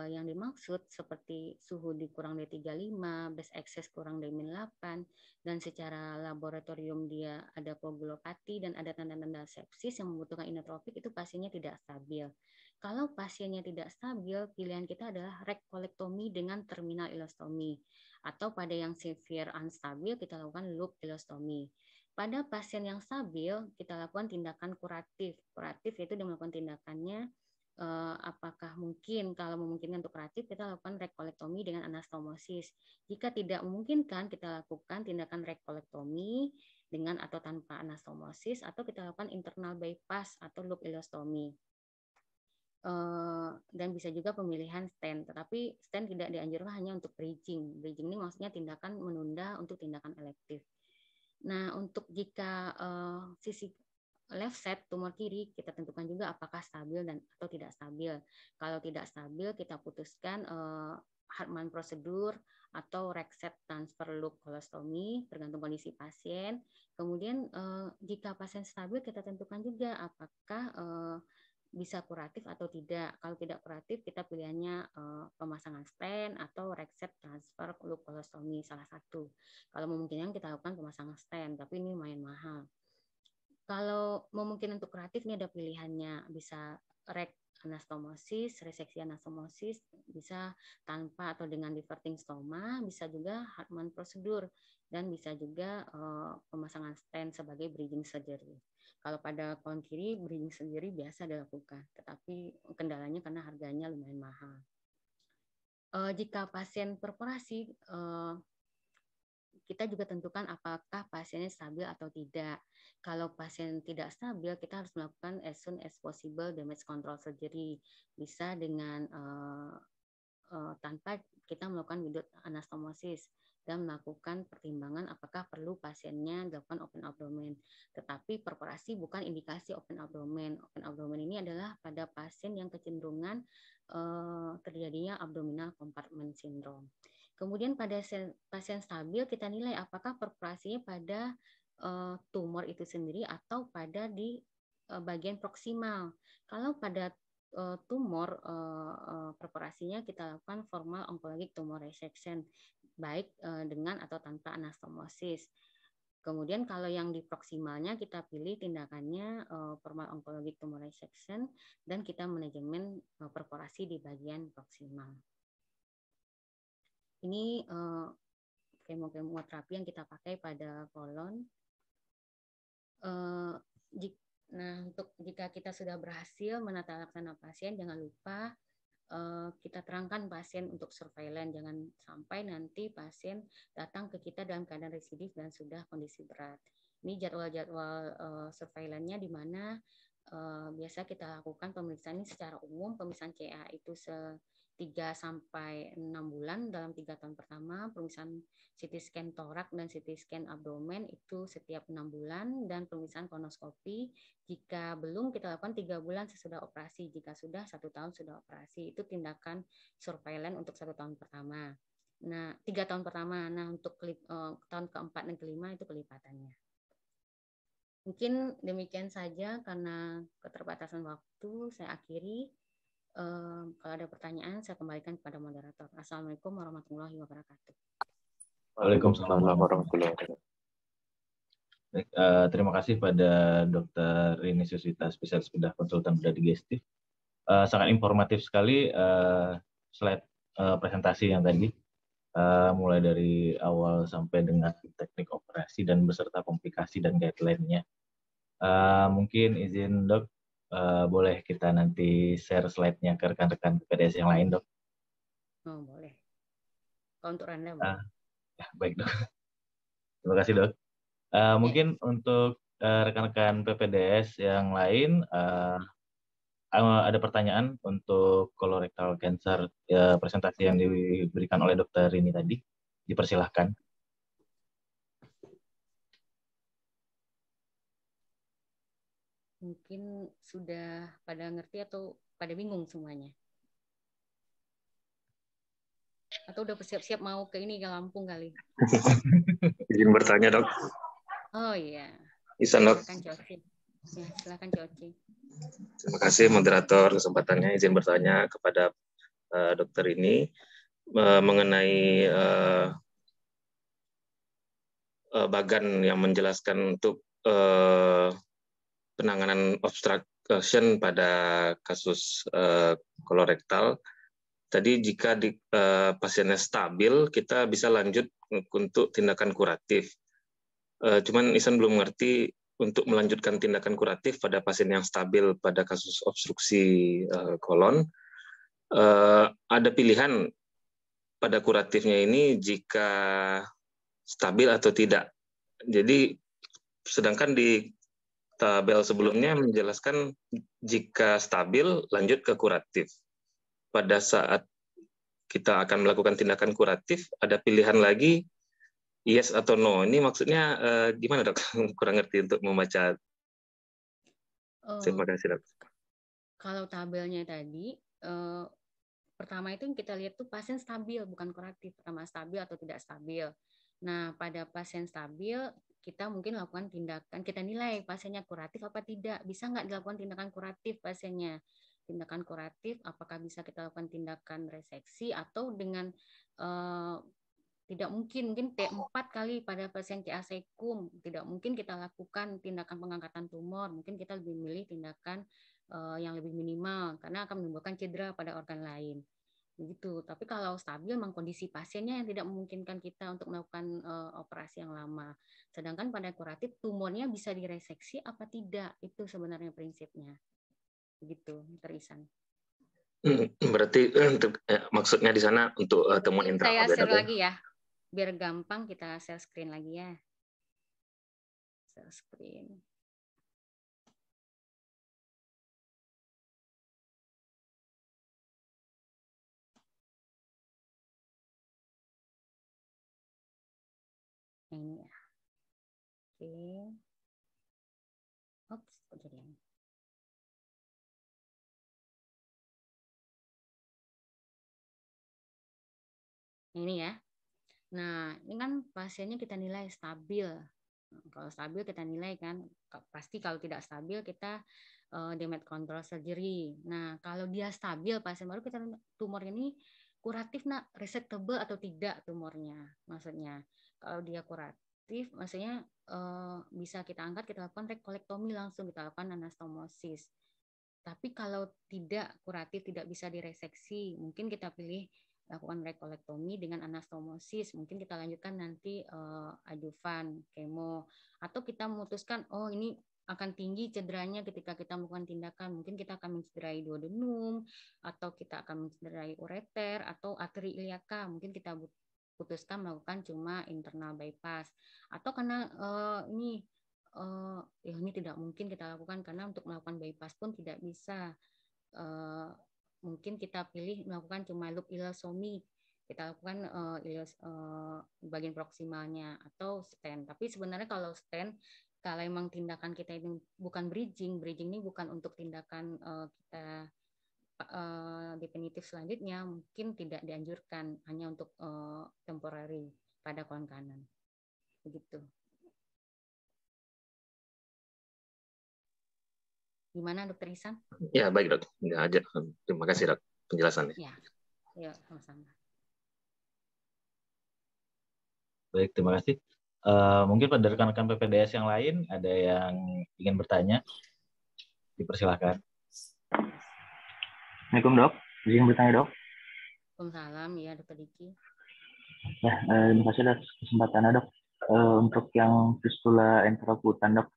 yang dimaksud seperti suhu kurang dari 35, best excess kurang dari -8, dan secara laboratorium dia ada koagulopati dan ada tanda-tanda sepsis yang membutuhkan inotropik, itu pasiennya tidak stabil. Kalau pasiennya tidak stabil, pilihan kita adalah rekolektomi dengan terminal ileostomi. Atau pada yang severe unstabil kita lakukan loop ileostomi. Pada pasien yang stabil kita lakukan tindakan kuratif. Kuratif yaitu melakukan tindakannya apakah mungkin, kalau memungkinkan untuk kuratif kita lakukan rekolektomi dengan anastomosis. Jika tidak memungkinkan kita lakukan tindakan rekolektomi dengan atau tanpa anastomosis, atau kita lakukan internal bypass atau loop ileostomi. Dan bisa juga pemilihan stent, tetapi stent tidak dianjurkan hanya untuk bridging. Bridging ini maksudnya tindakan menunda untuk tindakan elektif. Nah, untuk jika sisi left side tumor kiri kita tentukan juga apakah stabil dan atau tidak stabil. Kalau tidak stabil kita putuskan Hartmann prosedur atau Recset transfer loop colostomy tergantung kondisi pasien. Kemudian jika pasien stabil kita tentukan juga apakah bisa kuratif atau tidak. Kalau tidak kuratif kita pilihannya pemasangan stent atau Recset transfer loop colostomy salah satu. Kalau memungkinkan kita lakukan pemasangan stent, tapi ini lumayan mahal. Kalau memungkinkan untuk kuratif ini ada pilihannya, bisa anastomosis, reseksi anastomosis, bisa tanpa atau dengan diverting stoma, bisa juga Hartmann prosedur, dan bisa juga pemasangan stent sebagai bridging surgery. Kalau pada kolon kiri, bridging surgery biasa dilakukan, tetapi kendalanya karena harganya lumayan mahal. Jika pasien perforasi, kita juga tentukan apakah pasiennya stabil atau tidak. Kalau pasien tidak stabil, kita harus melakukan as soon as possible damage control surgery. Bisa dengan tanpa kita melakukan without anastomosis dan melakukan pertimbangan apakah perlu pasiennya dilakukan open abdomen. Tetapi perforasi bukan indikasi open abdomen. Open abdomen ini adalah pada pasien yang kecenderungan terjadinya abdominal compartment syndrome. Kemudian pada pasien stabil kita nilai apakah perforasinya pada tumor itu sendiri atau pada di bagian proksimal. Kalau pada tumor perforasinya kita lakukan formal oncologic tumor resection baik dengan atau tanpa anastomosis. Kemudian kalau yang di proksimalnya kita pilih tindakannya formal oncologic tumor resection dan kita manajemen perforasi di bagian proksimal. Ini kemoterapi yang kita pakai pada kolon. Nah, untuk jika kita sudah berhasil menata laksana pasien, jangan lupa kita terangkan pasien untuk surveillance. Jangan sampai nanti pasien datang ke kita dalam keadaan residif dan sudah kondisi berat. Ini jadwal-jadwal surveillance-nya di mana biasa kita lakukan pemeriksaan ini secara umum. Pemeriksaan CA itu 3 sampai 6 bulan dalam 3 tahun pertama, pemeriksaan CT scan torak dan CT scan abdomen itu setiap 6 bulan, dan pemeriksaan kolonoskopi jika belum kita lakukan 3 bulan sesudah operasi, jika sudah 1 tahun sudah operasi. Itu tindakan surveillance untuk 1 tahun pertama. Nah, 3 tahun pertama. Nah, untuk tahun keempat dan kelima itu kelipatannya. Mungkin demikian saja karena keterbatasan waktu, saya akhiri. Kalau ada pertanyaan, saya kembalikan kepada moderator. Assalamualaikum warahmatullahi wabarakatuh. Waalaikumsalam warahmatullahi wabarakatuh. Baik, terima kasih pada Dr. Rini Susita, spesialis bedah konsultan bedah digestif. Sangat informatif sekali slide presentasi yang tadi, mulai dari awal sampai dengan teknik operasi dan beserta komplikasi dan guideline-nya. Mungkin izin Dok, boleh kita nanti share slide-nya ke rekan-rekan PPDS yang lain, Dok? Oh, boleh. Kalau untuk Anda, boleh. Ya, baik, Dok. Terima kasih, Dok. Mungkin untuk rekan-rekan PPDS yang lain, ada pertanyaan untuk colorectal cancer presentasi yang diberikan oleh Dr. Rini tadi. Dipersilahkan. Mungkin sudah pada ngerti atau pada bingung semuanya? Atau udah bersiap-siap mau ke ini, ke Lampung kali? Izin bertanya, Dok. Oh iya. Bisa, Dok. Silakan Coci. Ya, silakan Coci. Terima kasih moderator kesempatannya. Izin bertanya kepada dokter ini mengenai bagan yang menjelaskan untuk penanganan obstruction pada kasus kolorektal. tadi jika pasiennya stabil, kita bisa lanjut untuk tindakan kuratif. Cuman Ihsan belum ngerti untuk melanjutkan tindakan kuratif pada pasien yang stabil pada kasus obstruksi kolon, ada pilihan pada kuratifnya ini jika stabil atau tidak. Jadi sedangkan di tabel sebelumnya menjelaskan jika stabil lanjut ke kuratif. Pada saat kita akan melakukan tindakan kuratif, ada pilihan lagi yes atau no. Ini maksudnya gimana dok? Kurang ngerti untuk membaca. Terima kasih dok. Kalau tabelnya tadi, pertama itu yang kita lihat tuh pasien stabil, bukan kuratif. Pertama stabil atau tidak stabil. Nah, pada pasien stabil, kita mungkin lakukan tindakan, kita nilai pasiennya kuratif apa tidak. Bisa nggak dilakukan tindakan kuratif pasiennya? Tindakan kuratif, apakah bisa kita lakukan tindakan reseksi atau dengan tidak mungkin T4 kali pada pasien CA sekum, tidak mungkin kita lakukan tindakan pengangkatan tumor, mungkin kita lebih memilih tindakan yang lebih minimal karena akan menimbulkan cedera pada organ lain. Begitu. Tapi kalau stabil memang kondisi pasiennya yang tidak memungkinkan kita untuk melakukan operasi yang lama. Sedangkan pada kuratif tumornya bisa direseksi apa tidak, itu sebenarnya prinsipnya. Begitu, Ihsan. Berarti maksudnya di sana untuk temuan Saya intraorgan. share lagi ya, biar gampang kita share screen lagi ya. Share screen. Ini ya. Oke. Oops, kok jadi ini. Ini ya. Nah, ini kan pasiennya kita nilai stabil. Kalau stabil kita nilai kan, pasti kalau tidak stabil kita damage control surgery. Nah, kalau dia stabil pasien baru kita tumor ini kuratif nak, resectable atau tidak tumornya. Maksudnya, kalau dia kuratif, maksudnya bisa kita angkat, kita lakukan rekolektomi langsung, kita lakukan anastomosis. Tapi kalau tidak kuratif, tidak bisa direseksi, mungkin kita pilih lakukan rekolektomi dengan anastomosis, mungkin kita lanjutkan nanti adjuvan kemo, atau kita memutuskan oh ini akan tinggi cederanya ketika kita melakukan tindakan, mungkin kita akan mencederai duodenum atau kita akan mencederai ureter atau arteri iliaka, mungkin kita putuskan melakukan cuma internal bypass, atau karena ini tidak mungkin kita lakukan karena untuk melakukan bypass pun tidak bisa. Mungkin kita pilih melakukan cuma loop ileostomi, kita lakukan bagian proksimalnya atau stent. Tapi sebenarnya kalau stent, kalau memang tindakan kita ini bukan bridging ini bukan untuk tindakan kita definitif selanjutnya, mungkin tidak dianjurkan, hanya untuk temporary pada kolon kanan. Begitu. Gimana Dokter Ihsan? Ya baik dok, ya aja. Terima kasih dok penjelasannya. Ya, sama-sama. Baik, terima kasih. Mungkin pada rekan-rekan PPDS yang lain ada yang ingin bertanya, dipersilakan. Assalamualaikum dok, izin bertanya dok. Waalaikumsalam ya Dokter Diki. Ya, terima kasih atas kesempatannya dok. Untuk yang fistula enterokutan dok,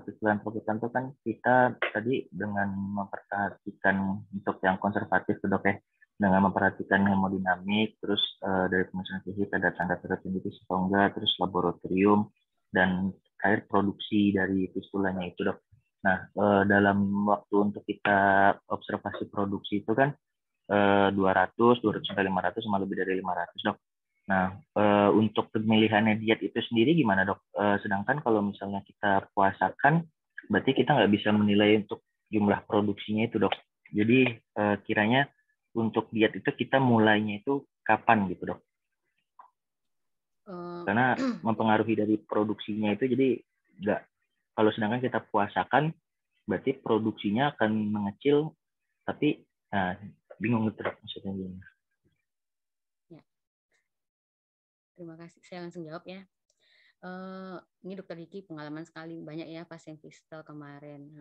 fistula enterokutan itu kan kita tadi dengan memperhatikan untuk yang konservatif dok ya, dengan memperhatikan hemodinamik, terus dari pemeriksaan fisik ada tanda tendinitis atau enggak, terus laboratorium dan terkait produksi dari fistulanya itu dok. Nah, dalam waktu untuk kita observasi produksi itu kan 200 sampai 500 sama lebih dari 500 dok. Nah, untuk pemilihannya diet itu sendiri gimana dok? Sedangkan kalau misalnya kita puasakan, berarti kita nggak bisa menilai untuk jumlah produksinya itu dok. Jadi kiranya untuk diet itu kita mulainya itu kapan gitu dok? Karena mempengaruhi dari produksinya itu, jadi nggak, kalau sedangkan kita puasakan, berarti produksinya akan mengecil, tapi bingung gitu dok maksudnya gimana? Ya. Terima kasih, saya langsung jawab ya. Ini Dokter Diki pengalaman sekali, banyak ya pasien fistel kemarin.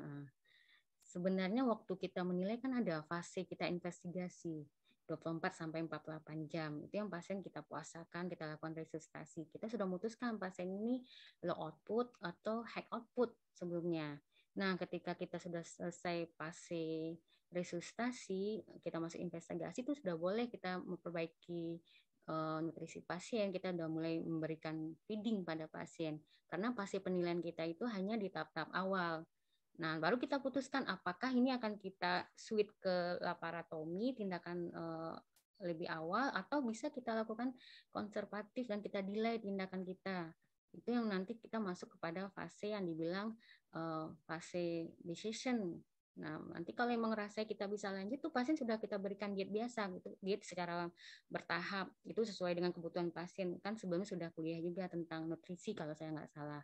Sebenarnya waktu kita menilai kan ada fase kita investigasi. 24 sampai 48 jam. Itu yang pasien kita puasakan, kita lakukan resusitasi. Kita sudah memutuskan pasien ini low output atau high output sebelumnya. Nah, ketika kita sudah selesai fase resusitasi, kita masuk investigasi, itu sudah boleh kita memperbaiki nutrisi pasien, kita sudah mulai memberikan feeding pada pasien. Karena fase penilaian kita itu hanya di tahap-tahap awal. Nah, baru kita putuskan apakah ini akan kita switch ke laparotomi, tindakan lebih awal, atau bisa kita lakukan konservatif dan kita delay tindakan kita. Itu yang nanti kita masuk kepada fase yang dibilang fase decision. Nah, nanti kalau emang rasa kita bisa lanjut, tuh pasien sudah kita berikan diet biasa, gitu, diet secara bertahap. Itu sesuai dengan kebutuhan pasien. Kan sebelumnya sudah kuliah juga tentang nutrisi kalau saya nggak salah.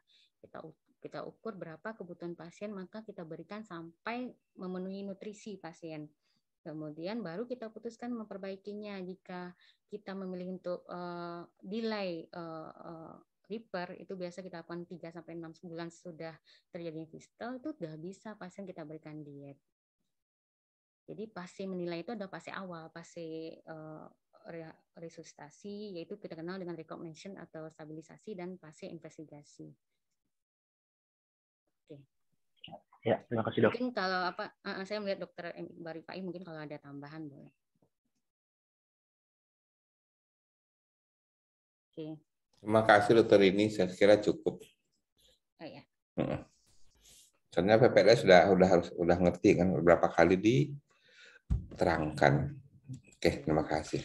Kita ukur berapa kebutuhan pasien, maka kita berikan sampai memenuhi nutrisi pasien. Kemudian baru kita putuskan memperbaikinya. Jika kita memilih untuk delay repair, itu biasa kita lakukan 3-6 bulan sudah terjadi fistula, itu sudah bisa pasien kita berikan diet. Jadi fase menilai itu ada fase awal, fase resusitasi, yaitu kita kenal dengan recognition atau stabilisasi, dan fase investigasi. Oke. Ya, terima kasih, Dok. Mungkin kalau saya melihat Dokter Iqbal Rifai, mungkin kalau ada tambahan boleh. Oke. Terima kasih Dokter, ini saya kira cukup. Oh, ya. Soalnya PPLS udah ngerti kan, beberapa kali diterangkan. Oke, terima kasih.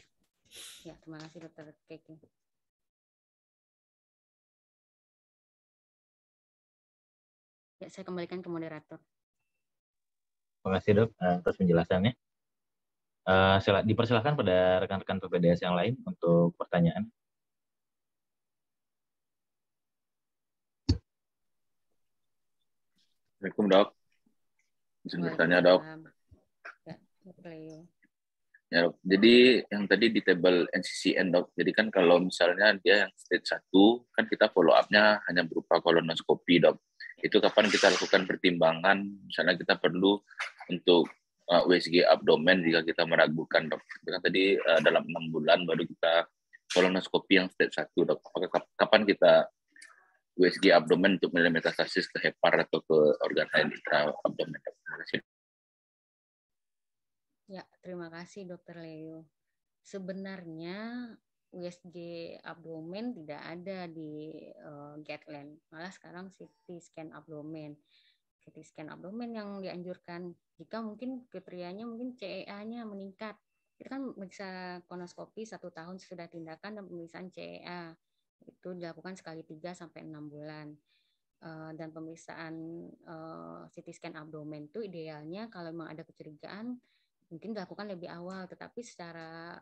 Ya, terima kasih Dokter Keke. Ya, saya kembalikan ke moderator. Terima kasih Dok atas penjelasannya. Dipersilakan pada rekan-rekan PPDS yang lain untuk pertanyaan. Assalamualaikum Dok. Bisa bertanya Dok. Ya, Dok Leo. Ya, Dok. Jadi yang tadi di table NCCN Dok. Jadi kan kalau misalnya dia yang stage 1 kan kita follow up-nya hanya berupa kolonoskopi Dok. Itu kapan kita lakukan pertimbangan misalnya kita perlu untuk USG abdomen jika kita meragukan Dok. Itu kan tadi dalam 6 bulan baru kita kolonoskopi yang stage 1 Dok. Apakah kapan kita USG abdomen untuk menilai metastasis ke hepar atau ke organ lain intra abdomen? Terima kasih. Ya, terima kasih Dokter Leo. Sebenarnya USG abdomen tidak ada di guideline. Malah sekarang CT scan abdomen. CT scan abdomen yang dianjurkan. Jika mungkin kriterianya mungkin CEA-nya meningkat. Kita kan bisa kolonoskopi 1 tahun sesudah tindakan dan pemeriksaan CEA. Itu dilakukan sekali 3-6 bulan. Dan pemeriksaan CT scan abdomen itu idealnya kalau memang ada kecurigaan mungkin dilakukan lebih awal, tetapi secara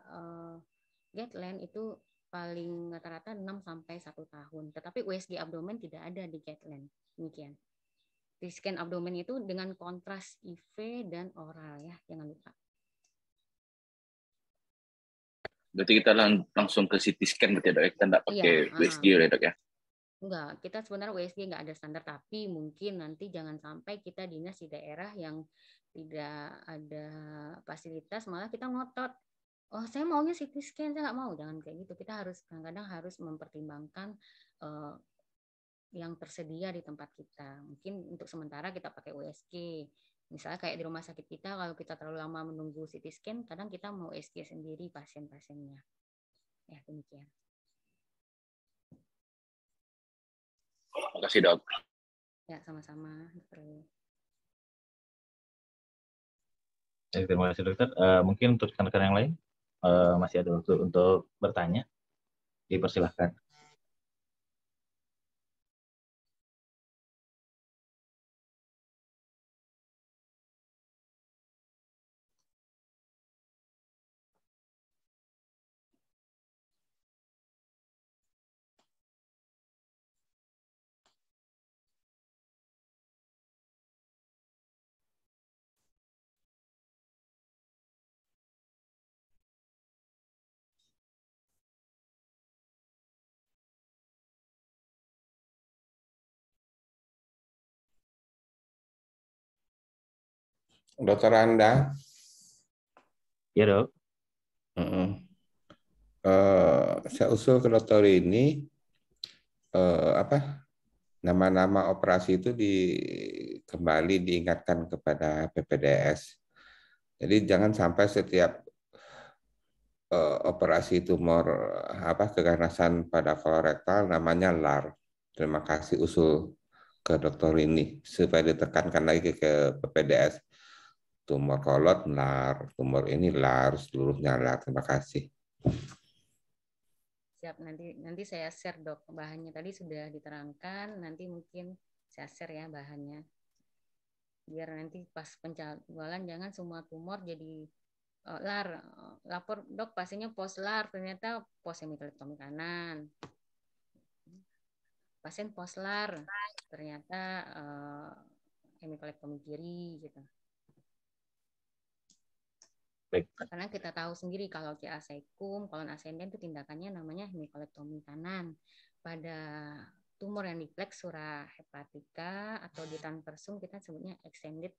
guideline itu paling rata-rata 6-1 tahun. Tetapi USG abdomen tidak ada di guideline. Demikian. Di scan abdomen itu dengan kontras IV dan oral ya, jangan lupa. Berarti kita langsung ke CT scan berarti Dok, kita nggak pakai USG ya Dok ya? Enggak, kita sebenarnya USG nggak ada standar, tapi mungkin nanti jangan sampai kita dinas di daerah yang tidak ada fasilitas, malah kita ngotot, oh saya maunya CT scan, saya nggak mau, jangan kayak gitu. Kita harus kadang-kadang harus mempertimbangkan yang tersedia di tempat kita. Mungkin untuk sementara kita pakai USG. Misalnya kayak di rumah sakit kita, kalau kita terlalu lama menunggu CT scan, kadang kita mau USG sendiri pasien-pasiennya. Ya, demikian. Terima kasih Dok. Ya, sama-sama. Terima kasih Dokter. Mungkin untuk rekan-rekan yang lain masih ada waktu untuk bertanya. Dipersilahkan. Dokter Anda? Ya Dok. Saya usul ke dokter ini nama-nama operasi itu kembali diingatkan kepada PPDS. Jadi jangan sampai setiap operasi tumor keganasan pada kolorektal namanya LAR. Terima kasih usul ke dokter ini supaya ditekankan lagi ke PPDS. Tumor kolon LAR, tumor ini LAR, seluruhnya LAR. Terima kasih. Siap, nanti saya share dok bahannya, tadi sudah diterangkan, nanti mungkin saya share ya bahannya. Biar nanti pas penjadwalan jangan semua tumor jadi LAR, lapor dok pasiennya post LAR, ternyata post hemikolektomi kanan. Pasien post LAR, ternyata hemikolektomi kiri gitu. Baik. Karena kita tahu sendiri kalau CA sekum, kolon asenden itu tindakannya namanya hemikolektomi kanan. Pada tumor yang di pleksura hepatika atau di transversum kita sebutnya extended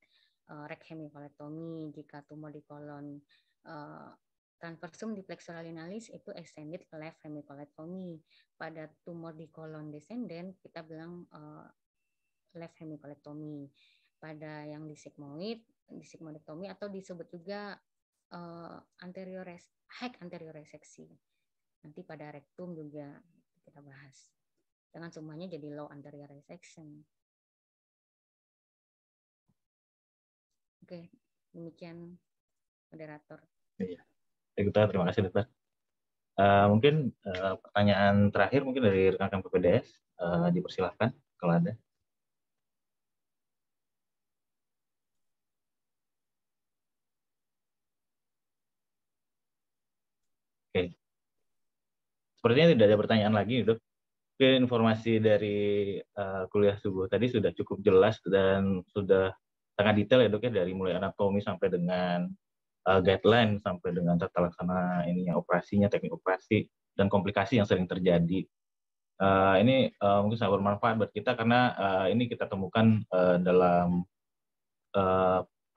right hemikolektomi. Jika tumor di kolon transversum di pleksura linalis itu extended left hemikolektomi. Pada tumor di kolon descendant kita bilang left hemikolektomi. Pada yang di sigmoidektomi atau disebut juga high anterior reseksi. Nanti pada rektum juga kita bahas. Jangan semuanya jadi low anterior resection. Oke, demikian moderator. Iya. Terima kasih dokter. Mungkin pertanyaan terakhir mungkin dari rekan-rekan PPDS, dipersilahkan kalau ada. Oke. Sepertinya tidak ada pertanyaan lagi, dok. Informasi dari kuliah subuh tadi sudah cukup jelas dan sudah sangat detail ya dok ya, dari mulai anatomi sampai dengan guideline sampai dengan tata laksana operasinya, teknik operasi dan komplikasi yang sering terjadi. Ini mungkin sangat bermanfaat buat kita karena ini kita temukan dalam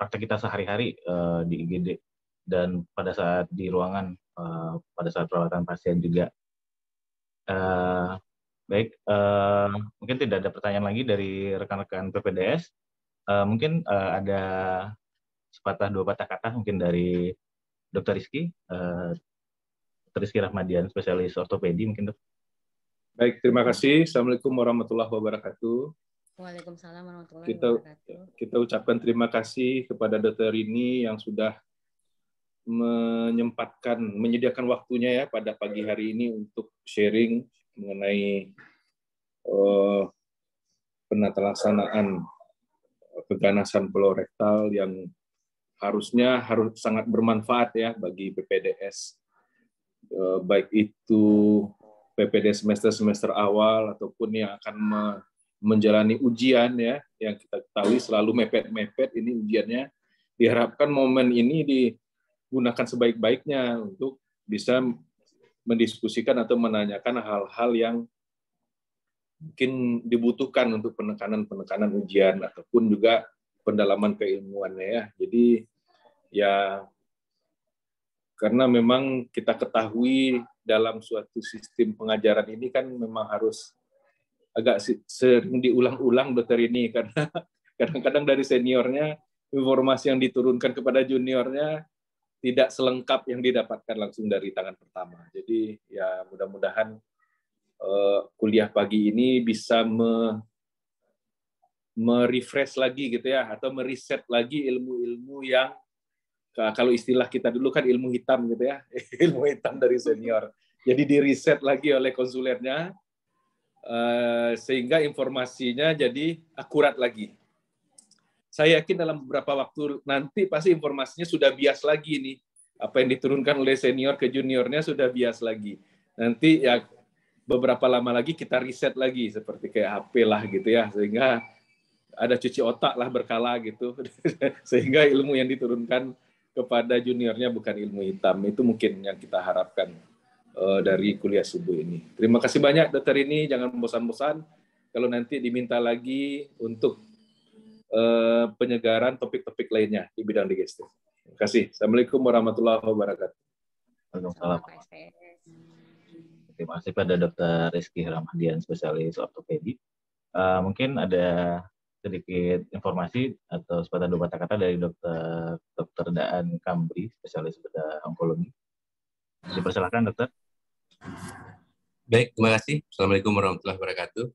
praktek kita sehari-hari di IGD dan pada saat di ruangan pada saat perawatan pasien juga. Baik, mungkin tidak ada pertanyaan lagi dari rekan-rekan PPDS. Mungkin ada sepatah dua patah kata mungkin dari Dr. Rizky, Dr. Rizky Rahmadian, spesialis ortopedi mungkin dok. Baik, terima kasih. Assalamualaikum warahmatullahi wabarakatuh. Waalaikumsalam warahmatullahi wabarakatuh. Kita ucapkan terima kasih kepada Dr. Rini yang sudah menyediakan waktunya ya pada pagi hari ini untuk sharing mengenai penata laksanaan keganasan kolorektal yang harus sangat bermanfaat ya bagi PPDS, baik itu PPDS semester awal ataupun yang akan menjalani ujian ya, yang kita ketahui selalu mepet-mepet ini ujiannya. Diharapkan momen ini digunakan sebaik-baiknya untuk bisa mendiskusikan atau menanyakan hal-hal yang mungkin dibutuhkan untuk penekanan ujian ataupun juga pendalaman keilmuannya ya. Jadi ya karena memang kita ketahui dalam suatu sistem pengajaran ini kan memang harus agak sering diulang-ulang dokter ini karena kadang-kadang dari seniornya informasi yang diturunkan kepada juniornya tidak selengkap yang didapatkan langsung dari tangan pertama. Jadi ya mudah-mudahan kuliah pagi ini bisa merefresh lagi gitu ya, atau meriset lagi ilmu-ilmu yang kalau istilah kita dulu kan ilmu hitam gitu ya, ilmu hitam dari senior. Jadi diriset lagi oleh konsulernya sehingga informasinya jadi akurat lagi. Saya yakin dalam beberapa waktu nanti pasti informasinya sudah bias lagi nih. Apa yang diturunkan oleh senior ke juniornya sudah bias lagi. Nanti ya beberapa lama lagi kita riset lagi seperti kayak HP lah gitu ya, sehingga ada cuci otak lah berkala gitu. Sehingga ilmu yang diturunkan kepada juniornya bukan ilmu hitam. Itu mungkin yang kita harapkan dari kuliah subuh ini. Terima kasih banyak dokter ini, jangan bosan-bosan kalau nanti diminta lagi untuk penyegaran topik-topik lainnya di bidang digestif. Terima kasih. Assalamualaikum warahmatullahi wabarakatuh. Waalaikumsalam. Sama KSPS. Terima kasih pada Dr. Rizky Rahmadian, spesialis ortopedi. Mungkin ada sedikit informasi atau sepatah dua patah kata dari Dr. Daan Kamri, spesialis bedah onkologi. Dipersilakan, dokter. Baik, terima kasih. Assalamualaikum warahmatullahi wabarakatuh.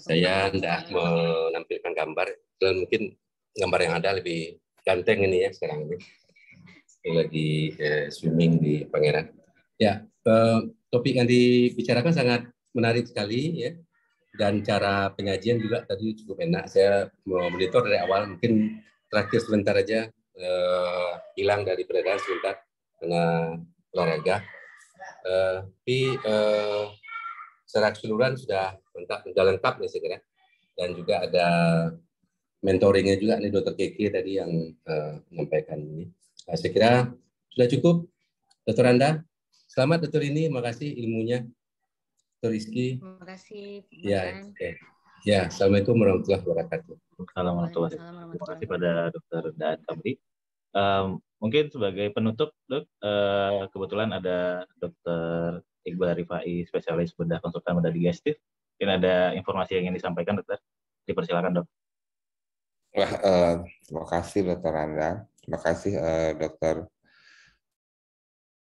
Saya hendak menampilkan gambar, dan mungkin gambar yang ada lebih ganteng ini ya sekarang ini. Saya lagi swimming di Pangeran. Ya, topik yang dibicarakan sangat menarik sekali ya, dan cara penyajian juga tadi cukup enak. Saya mau monitor dari awal, mungkin terakhir sebentar aja hilang dari peredaran sebentar karena olahraga. Tapi secara keseluruhan sudah lengkap nih saya kira, dan juga ada mentoringnya juga nih Dr. Keke tadi yang menyampaikan ini. Saya kira sudah cukup, Dr. Anda. Selamat Dr. ini, makasih ilmunya, Dr. Rizky. Terima kasih. Ya, Assalamualaikum warahmatullahi wabarakatuh. Assalamualaikum warahmatullahi wabarakatuh. Terima kasih pada Dr. Daan Kamri. Mungkin sebagai penutup, Dok, kebetulan ada Dr. Iqbal Rifai, spesialis bedah konsultan bedah digestif. Mungkin ada informasi yang ingin disampaikan, Dokter. Dipersilakan, Dok. Wah, terima kasih Dr. Anda. Terima kasih Dr.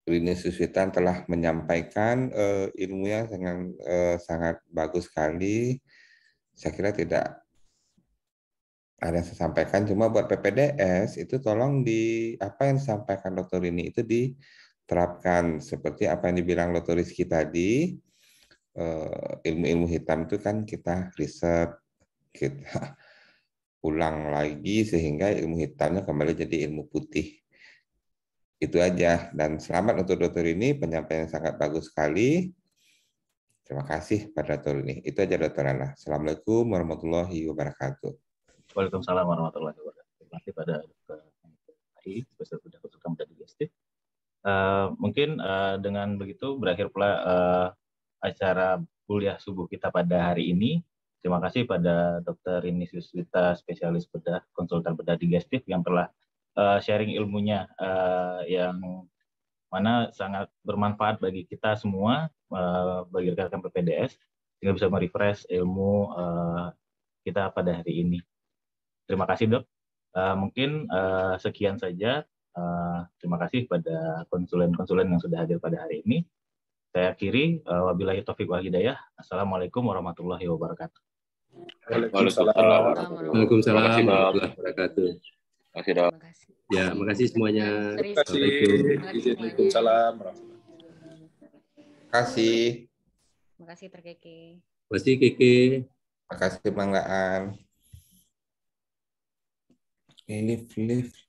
Rini Suswitan telah menyampaikan ilmunya dengan sangat bagus sekali. Saya kira tidak ada yang saya sampaikan, cuma buat PPDS itu tolong apa yang disampaikan Dr. Rini itu diterapkan seperti apa yang dibilang Dr. Rizky tadi. Ilmu-ilmu hitam itu kan kita riset, kita ulang lagi sehingga ilmu hitamnya kembali jadi ilmu putih. Itu aja, dan selamat untuk Dr. ini, penyampaian sangat bagus sekali. Terima kasih pada Dr. ini. Itu aja Dr. Ana. Assalamualaikum warahmatullahi wabarakatuh. Waalaikumsalam warahmatullahi wabarakatuh. Terima kasih pada Dr. Ai, spesialis bedah konsultan bedah digestif. Mungkin dengan begitu berakhir pula acara kuliah subuh kita pada hari ini. Terima kasih pada Dr. Rini Suswita, spesialis bedah konsultan bedah digestif yang telah sharing ilmunya yang mana sangat bermanfaat bagi kita semua, bagi rekan-rekan PPDS, sehingga bisa merefresh ilmu kita pada hari ini. Terima kasih, Dok. Mungkin sekian saja. Terima kasih pada konsulen-konsulen yang sudah hadir pada hari ini. Saya akhiri, wabillahi taufiq wal hidayah. Assalamualaikum warahmatullahi wabarakatuh. Waalaikumsalam warahmatullahi wabarakatuh. Terima kasih, Dok. Ya, makasih semuanya. Terima kasih. Waalaikumsalam. Terima kasih. Terima kasih, Terkeke. Terima kasih, Keke. Terima kasih Bang Gaan. Lift.